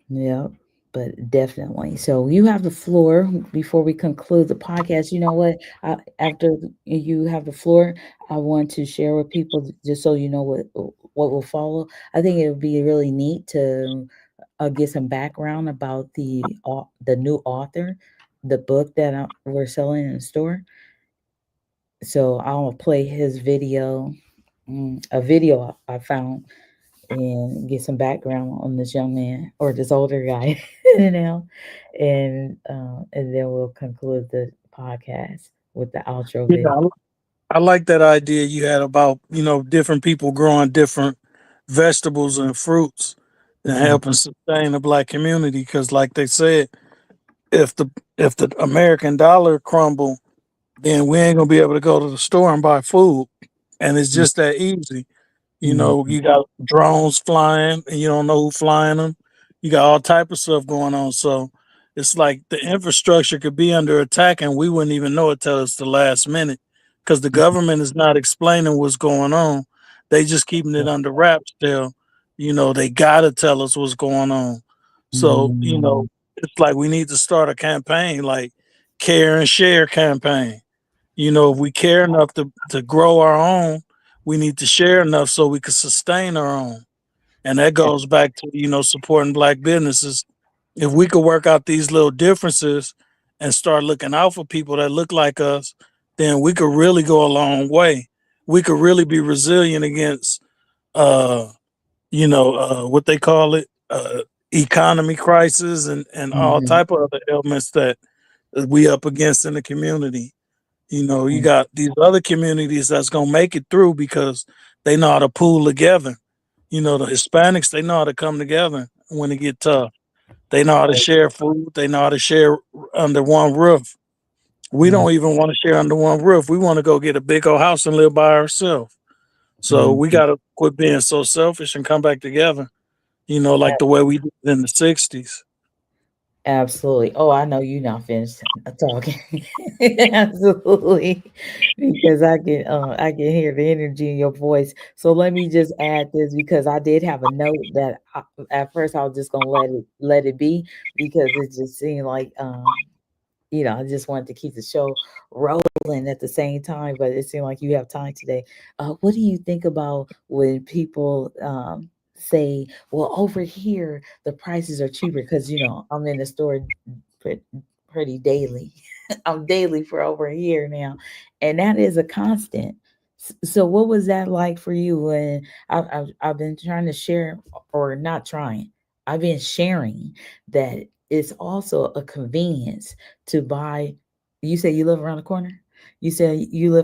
Yeah, but definitely. So you have the floor before we conclude the podcast. You know what? After you have the floor, I want to share with people just so you know what will follow. I think it would be really neat to get some background about the new author, the book that we're selling in the store. So I'll play his video, a video I found, and get some background on this young man or this older guy, and then we'll conclude the podcast with the outro Yeah, video. I like that idea you had about, different people growing different vegetables and fruits and Mhm, helping sustain the black community. Because, like they said, if the if the American dollar crumble, then we ain't gonna be able to go to the store and buy food, and it's just that easy. mhm, You got drones flying and you don't know who flying them. You got all type of stuff going on. So it's like the infrastructure could be under attack and we wouldn't even know it till it's the last minute because the mhm, government is not explaining what's going on. They just keeping it under wraps still. They gotta tell us what's going on. So, mhm, it's like we need to start a campaign like care and share campaign. If we care enough to grow our own, we need to share enough so we can sustain our own. And that goes back to, supporting black businesses. If we could work out these little differences and start looking out for people that look like us, then we could really go a long way. We could really be resilient against uh, what they call it, economy crisis and all mhm, type of other ailments that we up against in the community. You mhm. got these other communities that's gonna make it through because they know how to pool together. The Hispanics, they know how to come together when it get tough. They know how to share food. They know how to share under one roof. We Mhm, don't even want to share under one roof. We want to go get a big old house and live by ourselves. So we mhm. got to quit being so selfish and come back together. Like the way we did in the '60s. Absolutely. Oh, I know you're not finished talking. Absolutely. Because I can hear the energy in your voice. So let me just add this because I did have a note that at first I was just gonna let it be because it just seemed like I just wanted to keep the show rolling at the same time, but it seemed like you have time today. What do you think about when people say, well, over here, the prices are cheaper? Because, I'm in the store pre- pretty daily. I'm daily for over a year now, and that is a constant. So, what was that like for you when I've been trying to share, or not trying? I've been sharing that it's also a convenience to buy. You say you live around the corner. You said you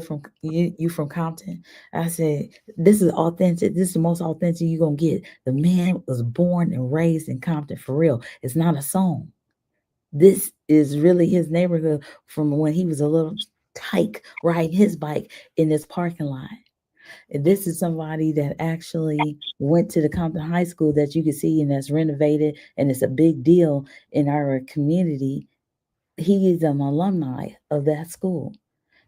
from Compton. I said this is authentic. This is the most authentic you're gonna get. The man was born and raised in Compton for real. It's not a song. This is really his neighborhood from when he was a little tyke riding his bike in this parking lot. And this is somebody that actually went to the Compton High School that you can see and that's renovated and it's a big deal in our community. He is an alumni of that school.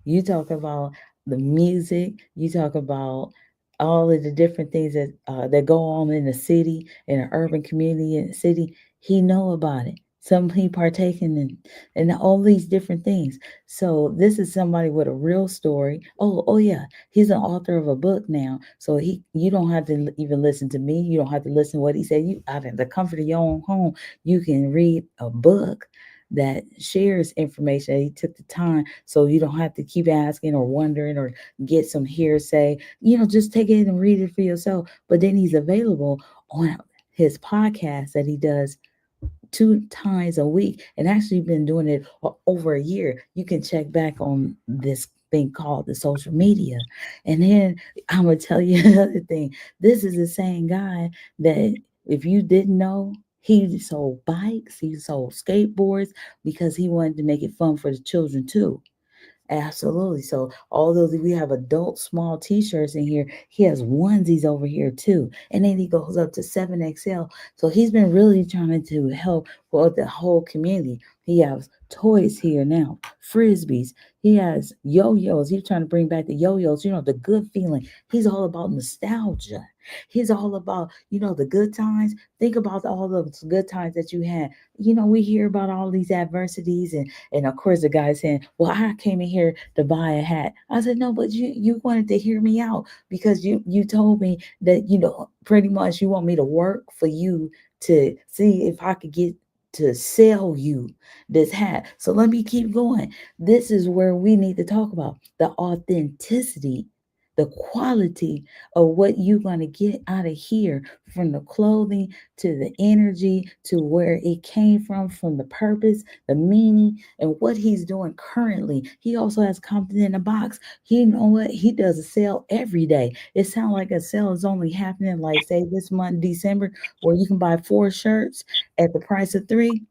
You talk about the music. You talk about all of the different things that go on in the city, in an urban community in the city. He know about it. Some he partaking in all these different things. So this is somebody with a real story. Oh yeah, he's an author of a book now. So you don't have to even listen to me. You don't have to listen to what he said. You out of the comfort of your own home, you can read a book that shares information. He took the time so you don't have to keep asking or wondering or get some hearsay. Just take it and read it for yourself. But then he's available on his podcast that he does 2 times a week and actually been doing it over a year. You can check back on this thing called the social media. And then I'm gonna tell you another thing. This is the same guy that if you didn't know, he sold bikes, he sold skateboards because he wanted to make it fun for the children too. Absolutely. So although we have adult small t-shirts in here, he has onesies over here too. And then he goes up to 7XL. So he's been really trying to help for the whole community. He has toys here now, frisbees. He has yo-yos. He's trying to bring back the yo-yos, the good feeling. He's all about nostalgia. He's all about, the good times. Think about all those good times that you had. We hear about all these adversities and of course the guy saying, well, I came in here to buy a hat. I said, no, but you wanted to hear me out because you told me that, pretty much you want me to work for you to see if I could get to sell you this hat. So let me keep going. This is where we need to talk about the authenticity, the quality of what you're going to get out of here, from the clothing to the energy to where it came from the purpose, the meaning, and what he's doing currently. He also has Compton in a box. He, you know what? He does a sale every day. It sounds like a sale is only happening, like, say, this month, December, where you can buy 4 shirts at the price of 3.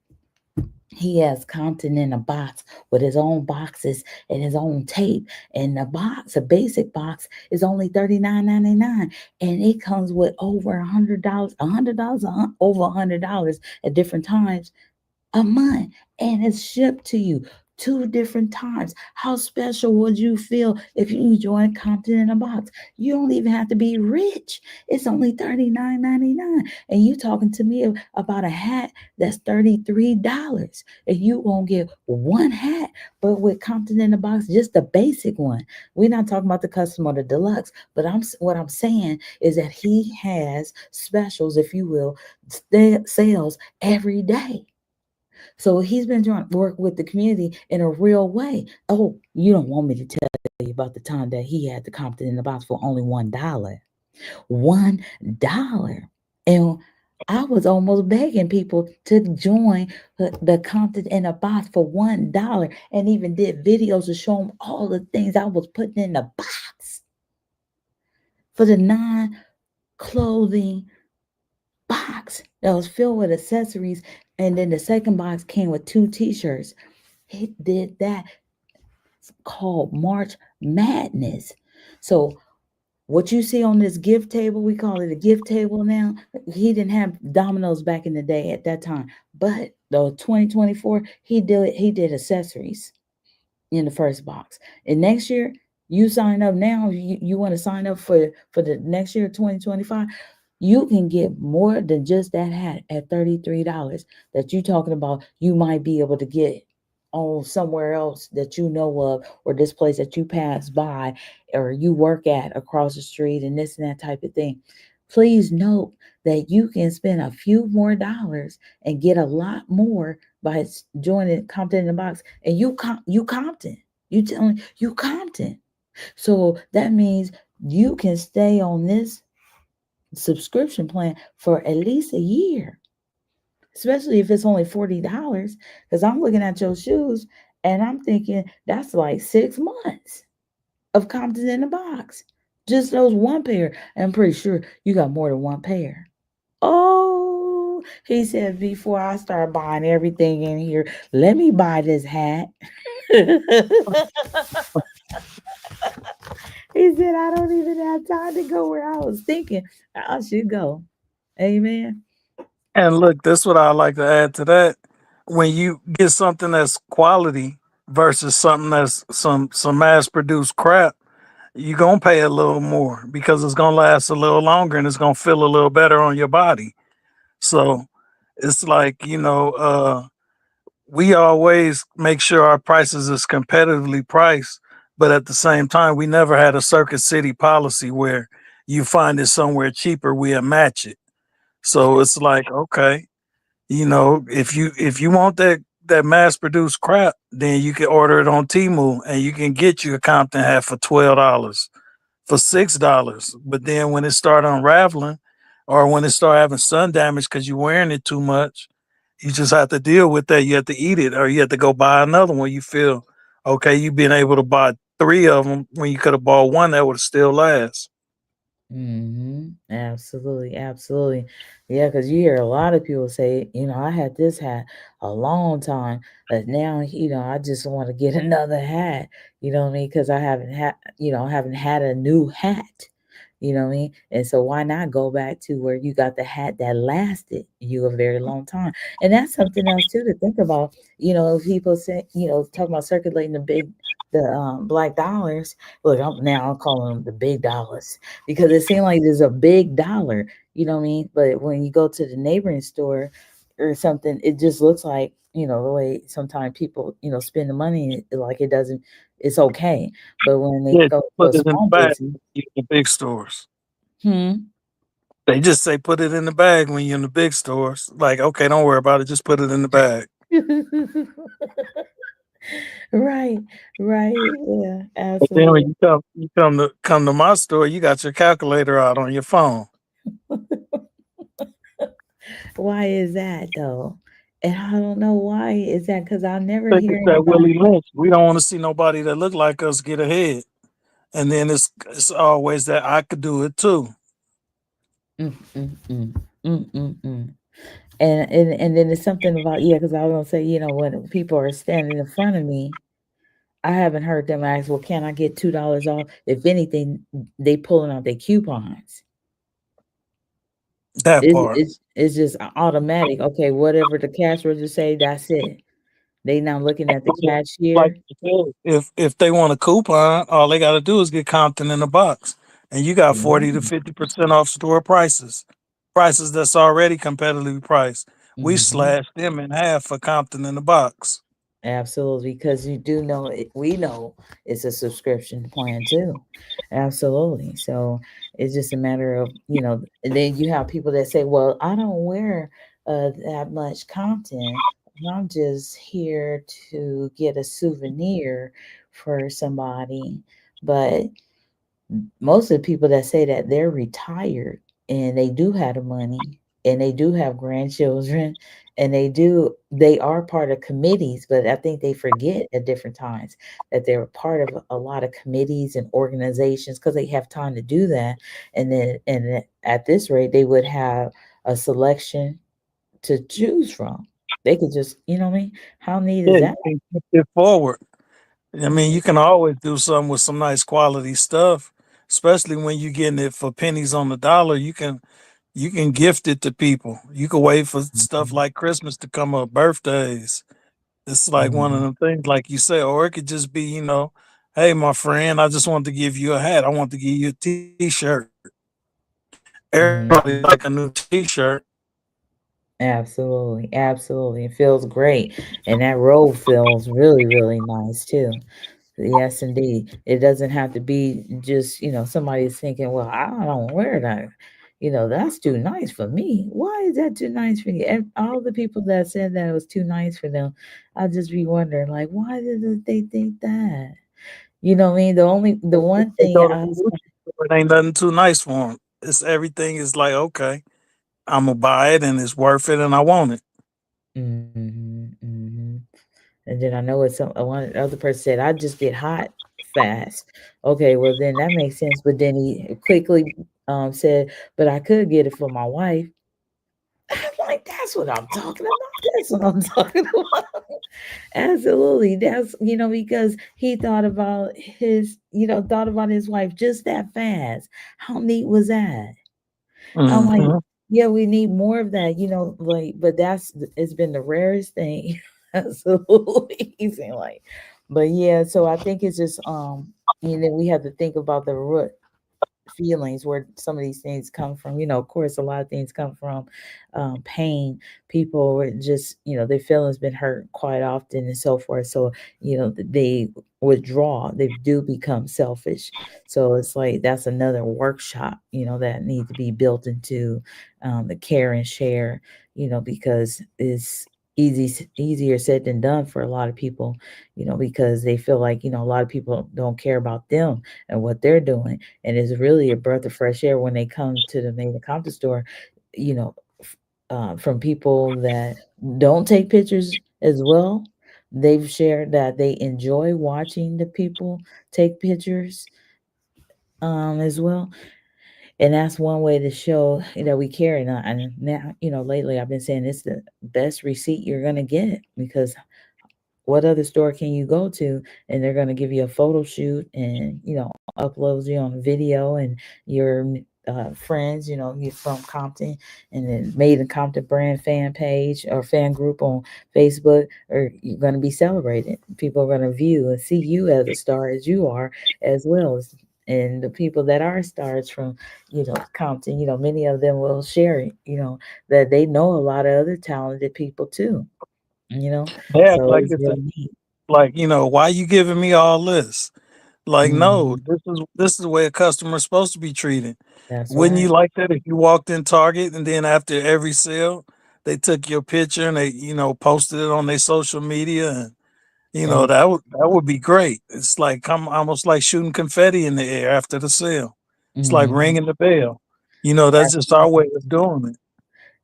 He has Compton in a box with his own boxes and his own tape. And the box, a basic box, is only $39.99. And it comes with over $100, $100, over $100 at different times a month, and it's shipped to you 2 different times. How special would you feel if you join Compton in a box? You don't even have to be rich. It's only $39.99. And you talking to me about a hat that's $33. And you won't get one hat, but with Compton in the box, just the basic one. We're not talking about the custom or the deluxe, but what I'm saying is that he has specials, if you will, sales every day. So he's been trying to work with the community in a real way. Oh, you don't want me to tell you about the time that he had the Compton in the box for only $1. $1. And I was almost begging people to join the Compton in a box for $1, and even did videos to show them all the things I was putting in the box for the non-clothing box that was filled with accessories. And then the second box came with 2 t-shirts. He did that, called March Madness. So what you see on this gift table, we call it a gift table now. He didn't have dominoes back in the day at that time, but the 2024 he did accessories in the first box. And next year, you sign up now. You want to sign up for the next year, 2025. You can get more than just that hat at $33 that you talking about. You might be able to get on somewhere else that you know of, or this place that you pass by, or you work at across the street, and this and that type of thing. Please note that you can spend a few more dollars and get a lot more by joining Compton in the box. And you Compton. You telling you Compton. So that means you can stay on this subscription plan for at least a year, especially if it's only $40. Because I'm looking at your shoes and I'm thinking that's like 6 months of Compton in the box. Just those one pair. I'm pretty sure you got more than one pair. Oh, he said, before I start buying everything in here, let me buy this hat. He said, I don't even have time to go where I was thinking I should go. Amen. And look, this what I like to add to that. When you get something that's quality versus something that's some mass produced crap, you're gonna pay a little more because it's gonna last a little longer and it's gonna feel a little better on your body. So it's like, we always make sure our prices is competitively priced, but at the same time, we never had a Circuit City policy where you find it somewhere cheaper, we'll match it. So it's like, okay, if you want that mass produced crap, then you can order it on Temu and you can get you a Compton hat for $12, for $6. But then when it start unraveling, or when it start having sun damage because you're wearing it too much, you just have to deal with that. You have to eat it, or you have to go buy another one. You feel okay. You've been able to buy 3 of them when you could have bought one that would still last. Absolutely, absolutely. Yeah, because you hear a lot of people say, I had this hat a long time. But now, I just want to get another hat. You know what I mean? Because I haven't had a new hat. You know what I mean? And so why not go back to where you got the hat that lasted you a very long time? And that's something else too to think about. If people say, talking about circulating the black dollars. Look, I'm calling them the big dollars because it seems like there's a big dollar. You know what I mean? But when you go to the neighboring store or something, it just looks like the way sometimes people spend the money like it doesn't. It's okay, but when they Yeah, go to put a it in the small bag business, in the big stores. hmm. They just say put it in the bag when you're in the big stores. Like, okay, don't worry about it. Just put it in the bag. Right, right, yeah, But then when absolutely. you come to my store, you got your calculator out on your phone. Why is that though? And I don't know why is that because I never Think hear it's that anybody. Willie Lynch. We don't want to see nobody that look like us get ahead. And then it's always that I could do it too. Mm, mm, mm, mm, mm, mm. And then there's something about, yeah, because I was gonna say, when people are standing in front of me, I haven't heard them ask, well, can I get $2 off? If anything, they pulling out their coupons. That It's part. it's it's just automatic. Okay, whatever the cash register say, that's it. They not looking at the Like cashier. I said, if they want a coupon, all they got to do is get Compton in the box, and you got 40 to 50% off store prices. Prices that's already competitively priced. We Mm-hmm. slashed them in half for Compton in the box. Absolutely, because you do know it, we know it's a subscription plan too. Absolutely. So it's just a matter of, and then you have people that say, well, I don't wear that much content. I'm just here to get a souvenir for somebody. But most of the people that say that they're retired and they do have the money and they do have grandchildren and they are part of committees, but I think they forget at different times that they're part of a lot of committees and organizations because they have time to do that. And at this rate they would have a selection to choose from. They could just, what I mean, how neat is Yeah, that? you can keep it forward. I mean, Mhm. you can always do something with some nice quality stuff, especially when you're getting it for pennies on the dollar. You can gift it to people. You can wait for stuff Mhm. like Christmas to come up, birthdays. It's like one of Mhm. them things, like you say, or it could just be, hey, my friend, I just want to give you a hat. I want to give you a T-shirt. Everybody like a Mhm. new T-shirt. Absolutely, absolutely. It feels great. And that robe feels really, really nice too. Yes, indeed. It doesn't have to be just, somebody's thinking, well, I don't wear that. That's too nice for me. Why is that too nice for you? And all the people that said that it was too nice for them, I'll just be wondering, like, why did they think that? You know what I mean? The one They thing go to I the was, Gucci store, it ain't nothing too nice for them. It's everything is like, okay, I'm gonna buy it and it's worth it and I want it. hmm, hmm. And then I know it's one other person said, I just get hot fast. Okay, well then that makes sense. But then he quickly said, but I could get it for my wife. I'm like, that's what I'm talking about. That's what I'm talking about. Absolutely. That's because he thought about his wife just that fast. How neat was that? I'm like, Hmm. yeah, we need more of that, like, but it's been the rarest thing. Absolutely. He's saying like, but yeah, so I think it's just we have to think about the root feelings where some of these things come from. Of course, a lot of things come from pain. People were just, their feelings been hurt quite often and so forth. So, they withdraw, they do become selfish. So it's like that's another workshop, that needs to be built into the care and share, because it's easier said than done for a lot of people, because they feel like, a lot of people don't care about them and what they're doing, and it's really a breath of fresh air when they come to the main Compton store, you know, from people that don't take pictures as well. They've shared that they enjoy watching the people take pictures as well. And that's one way to show that we care. And now, lately I've been saying it's the best receipt you're gonna get, because what other store can you go to and they're going to give you a photo shoot and upload you on video, and your friends, you're from Compton, and then made in Compton brand fan page or fan group on Facebook, or you're going to be celebrated. People are going to view and see you as a star as you are, as well as, and the people that are stars from Compton, many of them will share it, that they know a lot of other talented people too, you know They act so like it's it's a, really neat. like, why you giving me all this? Like, no, Mhm. this is the way a customer's supposed to be treated. That's Wouldn't you right. like that if you walked in Target and then after every sale, they took your picture and they, posted it on their social media, and And that would be great. It's like almost like shooting confetti in the air after the sale. It's like mhm. ringing the bell. That's just our way Absolutely. of doing it.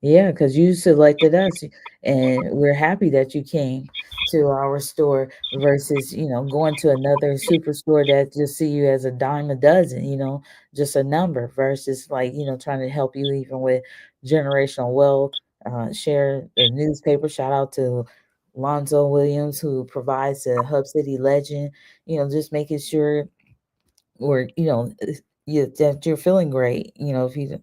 Yeah, because you selected us, and we're happy that you came to our store versus, going to another superstore that just see you as a dime a dozen, just a number, versus like, trying to help you even with generational wealth. Share the newspaper. Shout out to Lonzo Williams, who provides the Hub City Legend, just making sure, or that you're feeling great, if you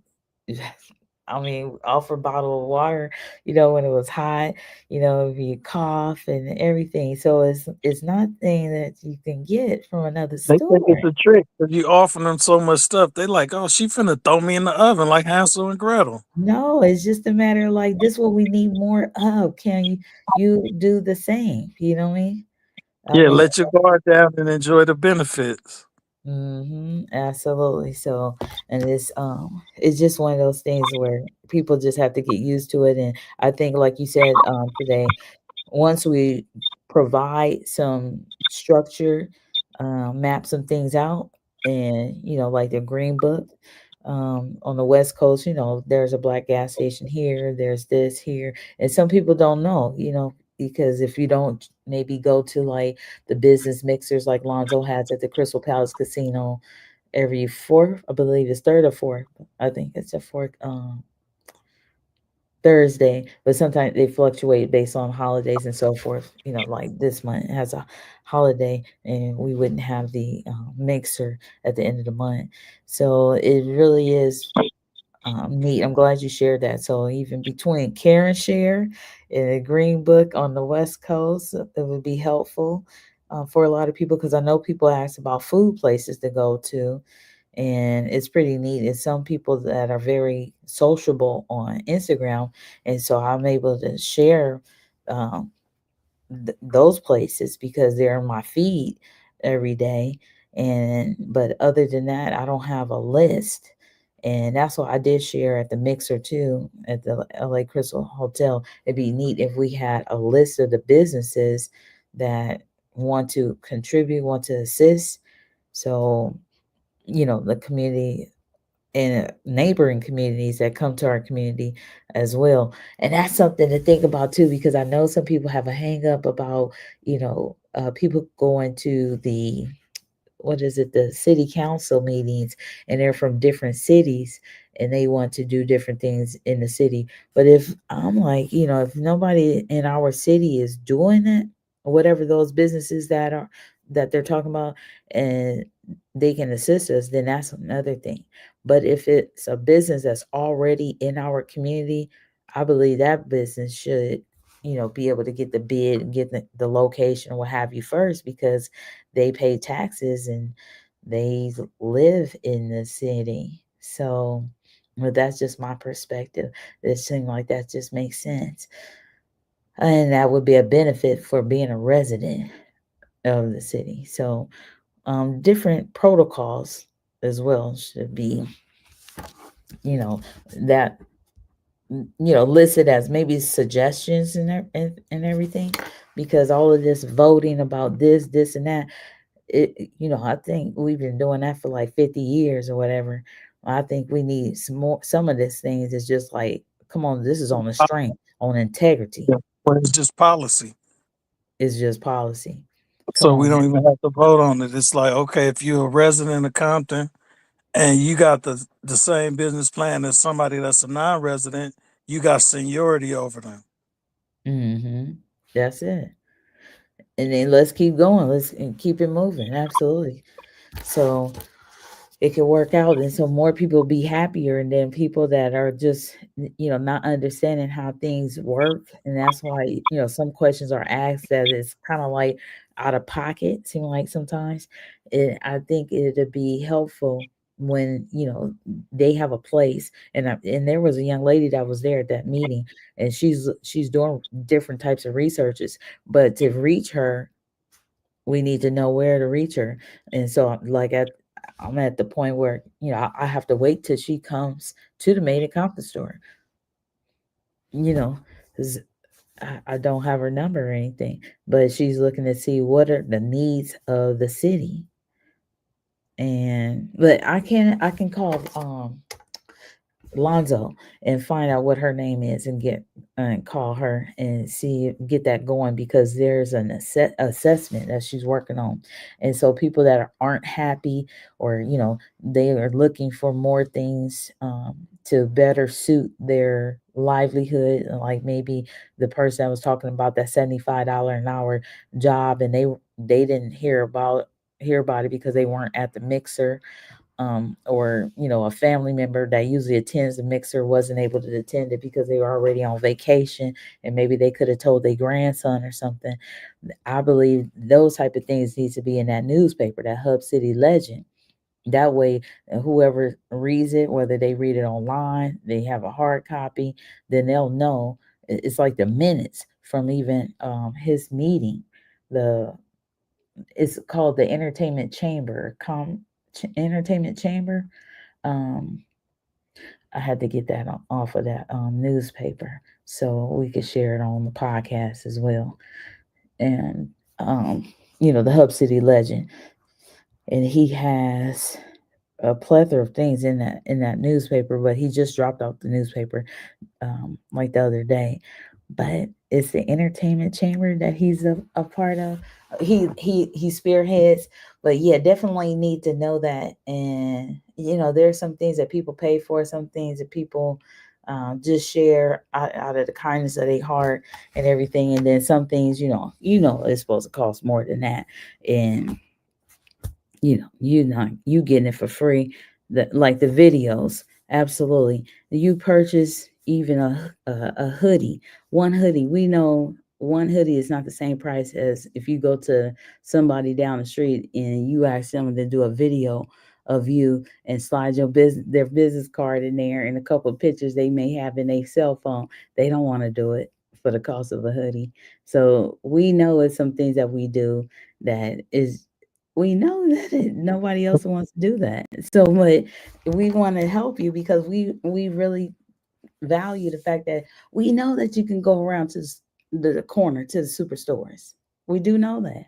I mean, offer a bottle of water, when it was hot, if you cough and everything. So it's nothing that you can get from another They think store. it's a trick because you offering them so much stuff. They like, oh, she finna throw me in the oven like Hansel and Gretel. No, it's just a matter of like, this what we need more of. Can you do the same? You know what I mean? I Yeah, mean, let your guard down and enjoy the benefits. absolutely. So, and it's just one of those things where people just have to get used to it. And I think, like you said, today, once we provide some structure, map some things out, and like the Green Book, on the West Coast, there's a black gas station here, there's this here, and some people don't know, because if you don't maybe go to like the business mixers like Lonzo has at the Crystal Palace Casino every fourth, I believe it's third or fourth. I think it's a fourth. Thursday, but sometimes they fluctuate based on holidays and so forth. Like this month has a holiday, and we wouldn't have the mixer at the end of the month. So it really is neat. I'm glad you shared that. So even between Karen Share and the Green Book on the West Coast, it would be helpful for a lot of people, because I know people ask about food places to go to, and it's pretty neat. It's some people that are very sociable on Instagram, and so I'm able to share um, those places because they're in my feed every day. And but other than that, I don't have a list. And that's what I did share at the mixer too at the LA Crystal Hotel. It'd be neat if we had a list of the businesses that want to contribute, want to assist. So the community and neighboring communities that come to our community as well. And that's something to think about too, because I know some people have a hang up about, people going to the, what is it, the city council meetings, and they're from different cities and they want to do different things in the city. But if I'm like, if nobody in our city is doing it, whatever those businesses that they're talking about, and they can assist us, then that's another thing. But if it's a business that's already in our community, I believe that business should, be able to get the bid and get the location or what have you first, because they pay taxes and they live in the city. So, but that's just my perspective. It seems like that just makes sense. And that would be a benefit for being a resident of the city. So, different protocols as well should be, you know, that listed as maybe suggestions and everything, because all of this voting about this and that, I think we've been doing that for like 50 years or whatever. I think we need some of these things is just like, come on, this is on the strength, on integrity. Yeah, when it's just policy. It's just policy. Come So we on don't now. even have to vote on it. It's like, okay, if you're a resident of Compton and you got the same business plan as somebody that's a non-resident, you got seniority over them. Hmm. That's it. And then let's keep going. Let's and keep it moving. Absolutely. So it can work out, and so more people be happier, and then people that are just not understanding how things work, and that's why some questions are asked that is kind of like out of pocket, seem like sometimes. I think it'd be helpful when they have a place, and there was a young lady that was there at that meeting, and she's doing different types of researches, but to reach her, we need to know where to reach her. And so I'm at the point where I have to wait till she comes to the main Compton store, you know, because I don't have her number or anything, but she's looking to see what are the needs of the city. And but I can call Lonzo and find out what her name is and get and call her and see get that going, because there's an assessment that she's working on. And so people that aren't happy, or they are looking for more things to better suit their livelihood, like maybe the person I was talking about, that $75 an hour job, and they didn't hear about it because they weren't at the mixer, or a family member that usually attends the mixer wasn't able to attend it because they were already on vacation, and maybe they could have told their grandson or something. I believe those type of things need to be in that newspaper, that Hub City Legend. That way, whoever reads it, whether they read it online, they have a hard copy, then they'll know. It's like the minutes from even his meeting. The It's called the Entertainment Chamber, Entertainment Chamber. um, I had to get that off of that newspaper so we could share it on the podcast as well. And the Hub City Legend, and he has a plethora of things in that newspaper, but he just dropped off the newspaper like the other day. But it's the entertainment chamber that he's a part of. He spearheads. But yeah, definitely need to know that. And there's some things that people pay for, some things that people just share out of the kindness of their heart and everything. And then some things, it's supposed to cost more than that. And you getting it for free. Like the videos, absolutely. You purchase even a hoodie, one hoodie. We know one hoodie is not the same price as if you go to somebody down the street and you ask them to do a video of you and slide their business card in there and a couple of pictures they may have in their cell phone. They don't want to do it for the cost of a hoodie. So we know it's some things that we do that is, we know that nobody else wants to do that. So, but we want to help you because we really value the fact that we know that you can go around to the corner to the superstores. We do know that.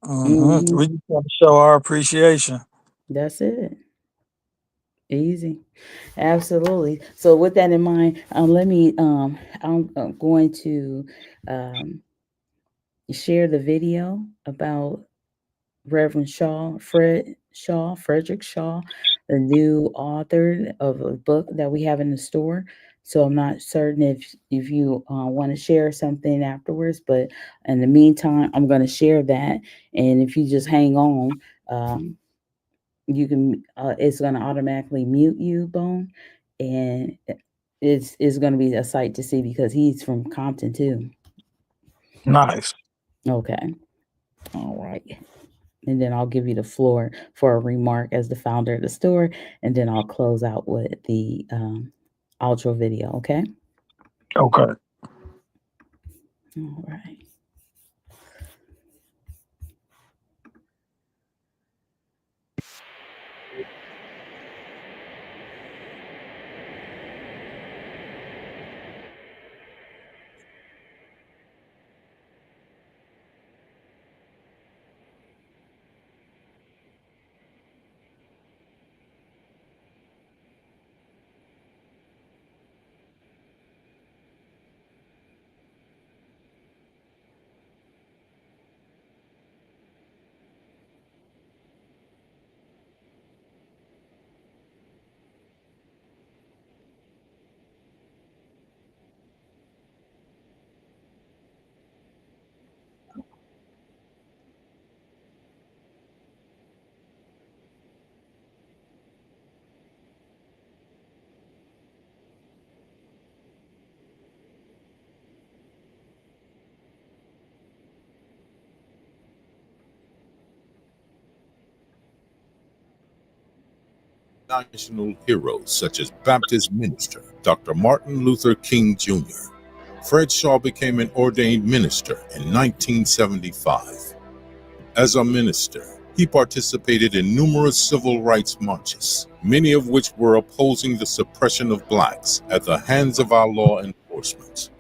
We Hmm. just want to show our appreciation. That's it. Easy. Absolutely. So, with that in mind, let me. I'm going to um, share the video about Reverend Frederick Shaw, the new author of a book that we have in the store. So I'm not certain if you want to share something afterwards, but in the meantime, I'm going to share that. And if you just hang on, um, you can. It's going to automatically mute you, Bone, and it's going to be a sight to see because he's from Compton too. Nice. Okay, all right. And then I'll give you the floor for a remark as the founder of the store, and then I'll close out with the outro video. Okay. Okay. All right. national heroes such as Baptist minister Dr. Martin Luther King Jr. Fred Shaw became an ordained minister in 1975. As a minister, he participated in numerous civil rights marches, many of which were opposing the suppression of blacks at the hands of our law enforcement.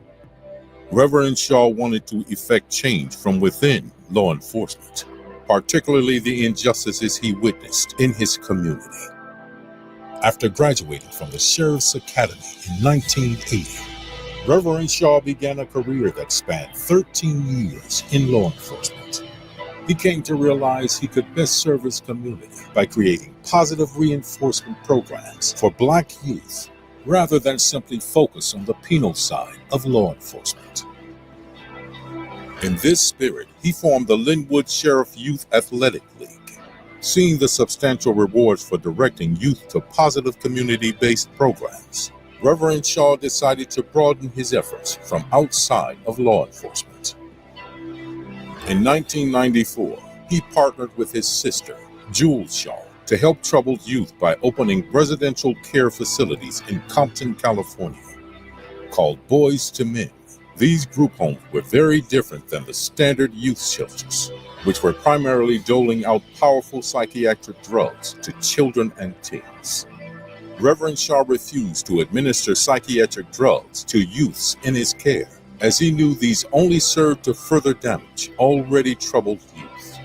Reverend Shaw wanted to effect change from within law enforcement, particularly the injustices he witnessed in his community. After graduating from the Sheriff's Academy in 1980, Reverend Shaw began a career that spanned 13 years in law enforcement. He came to realize he could best serve his community by creating positive reinforcement programs for black youth, rather than simply focus on the penal side of law enforcement. In this spirit, he formed the Linwood Sheriff Youth Athletic League. Seeing the substantial rewards for directing youth to positive community-based programs, Reverend Shaw decided to broaden his efforts from outside of law enforcement. In 1994, he partnered with his sister, Jules Shaw, to help troubled youth by opening residential care facilities in Compton, California, called Boys to Men. These group homes were very different than the standard youth shelters, which were primarily doling out powerful psychiatric drugs to children and teens. Reverend Shaw refused to administer psychiatric drugs to youths in his care, as he knew these only served to further damage already troubled youth.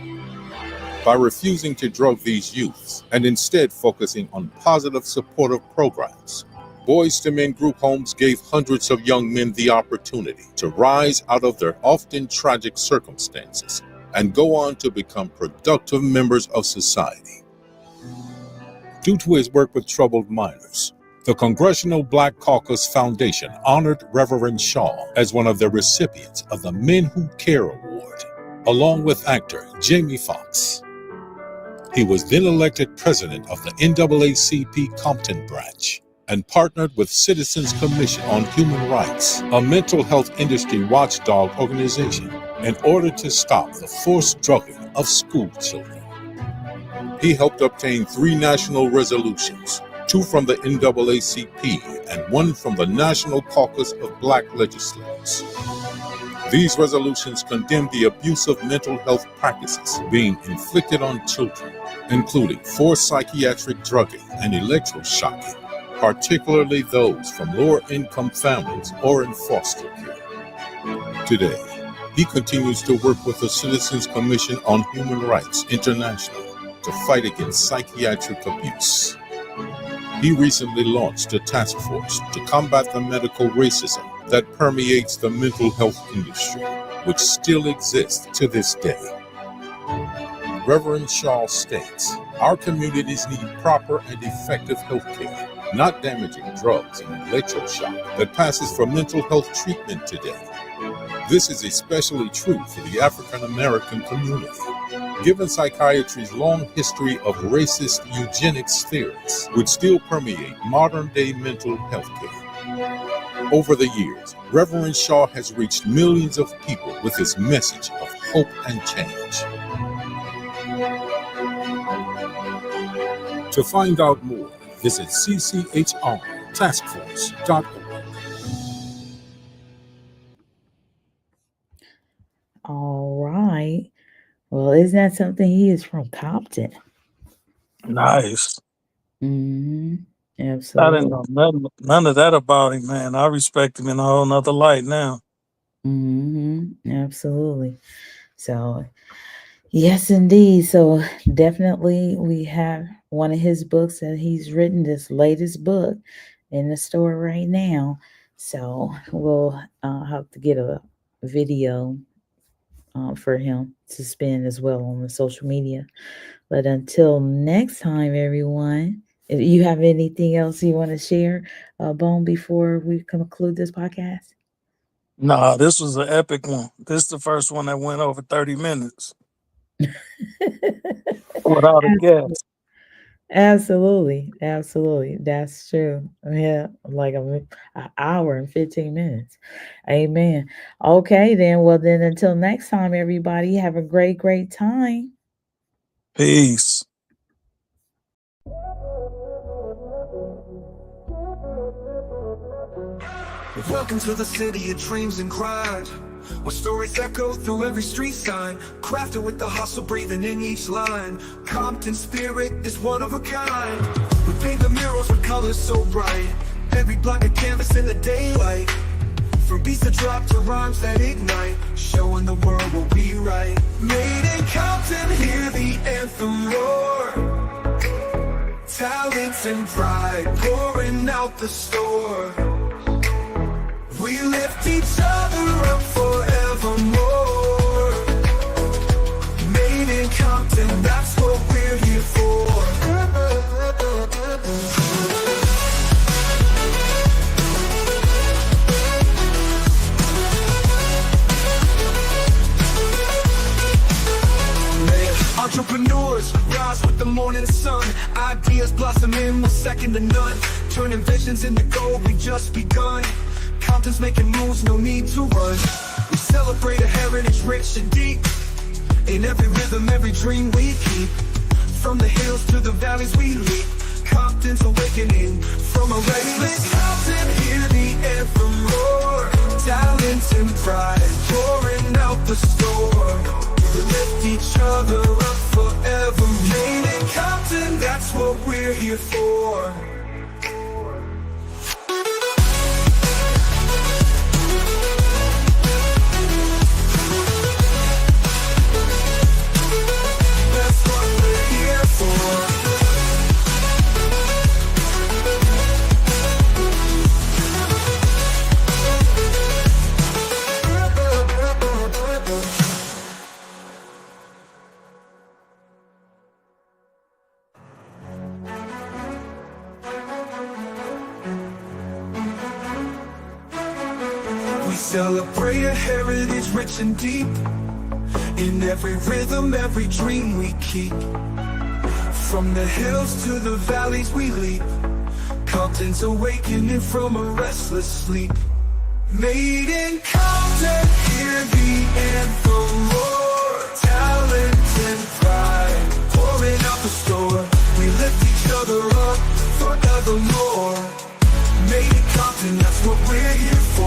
By refusing to drug these youths and instead focusing on positive supportive programs, Boys to Men group homes gave hundreds of young men the opportunity to rise out of their often tragic circumstances and go on to become productive members of society. Due to his work with troubled minors, the Congressional Black Caucus Foundation honored Reverend Shaw as one of the recipients of the Men Who Care Award, along with actor Jamie Foxx. He was then elected president of the NAACP Compton branch and partnered with Citizens Commission on Human Rights, a mental health industry watchdog organization, in order to stop the forced drugging of school children. He helped obtain 3 national resolutions, 2 from the NAACP and 1 from the National Caucus of Black Legislators. These resolutions condemned the abuse of mental health practices being inflicted on children, including forced psychiatric drugging and electroshocking, particularly those from lower-income families or in foster care. Today, he continues to work with the Citizens Commission on Human Rights International to fight against psychiatric abuse. He recently launched a task force to combat the medical racism that permeates the mental health industry, which still exists to this day. Reverend Shaw states, "Our communities need proper and effective health care, not damaging drugs and electroshock that passes for mental health treatment today. This is especially true for the African American community, given psychiatry's long history of racist eugenics theories, which still permeate modern-day mental health care." Over the years, Reverend Shaw has reached millions of people with his message of hope and change. To find out more, visit cchrtaskforce.org. All right. Well, isn't that something? He is from Compton. Nice. Mm-hmm. I didn't Absolutely. know none of that about him, man. I respect him in a whole nother light now. Mm-hmm. Absolutely. So, yes, indeed. So, definitely, we have one of his books that he's written, this latest book, in the store right now. So, we'll have to get a video for him to spin as well on the social media. But until next time, everyone, if you have anything else you want to share, Bone, before we conclude this podcast? Nah, this was an epic one. This is the first one that went over 30 minutes without a guess. Absolutely, absolutely. That's true. Yeah, like an hour and 15 minutes. Amen. Okay, then. Well, then until next time, everybody, have a great, great time. Peace. Welcome to the city of dreams and grind, where stories echo through every street sign, crafted with the hustle breathing in each line. Compton spirit is one of a kind. We paint the murals with colors so bright, every block a canvas in the daylight. From beats that drop to rhymes that ignite, showing the world what we write. Made in Compton, hear the anthem roar. Talent and pride pouring out the store. We lift each other up forevermore. Made in Compton, that's what we're here for. Entrepreneurs rise with the morning sun, ideas blossoming with second to none, turning visions into gold, we just begun. Compton's making moves, no need to run. We celebrate a heritage rich and deep, in every rhythm, every dream we keep. From the hills to the valleys we leap, Compton's awakening from a restless Compton, hear the anthem roar. Talent and pride pouring out the store. We lift each other up forever. Made in Compton, that's what we're here for. That's what we're here for. We celebrate a heritage rich and deep, in every rhythm, every dream we keep. From the hills to the valleys we leap, Compton's awakening from a restless sleep. Made in Compton, hear the anthem roar. Talent and pride pouring out the store. We lift each other up forevermore. Made in Compton, that's what we're here for.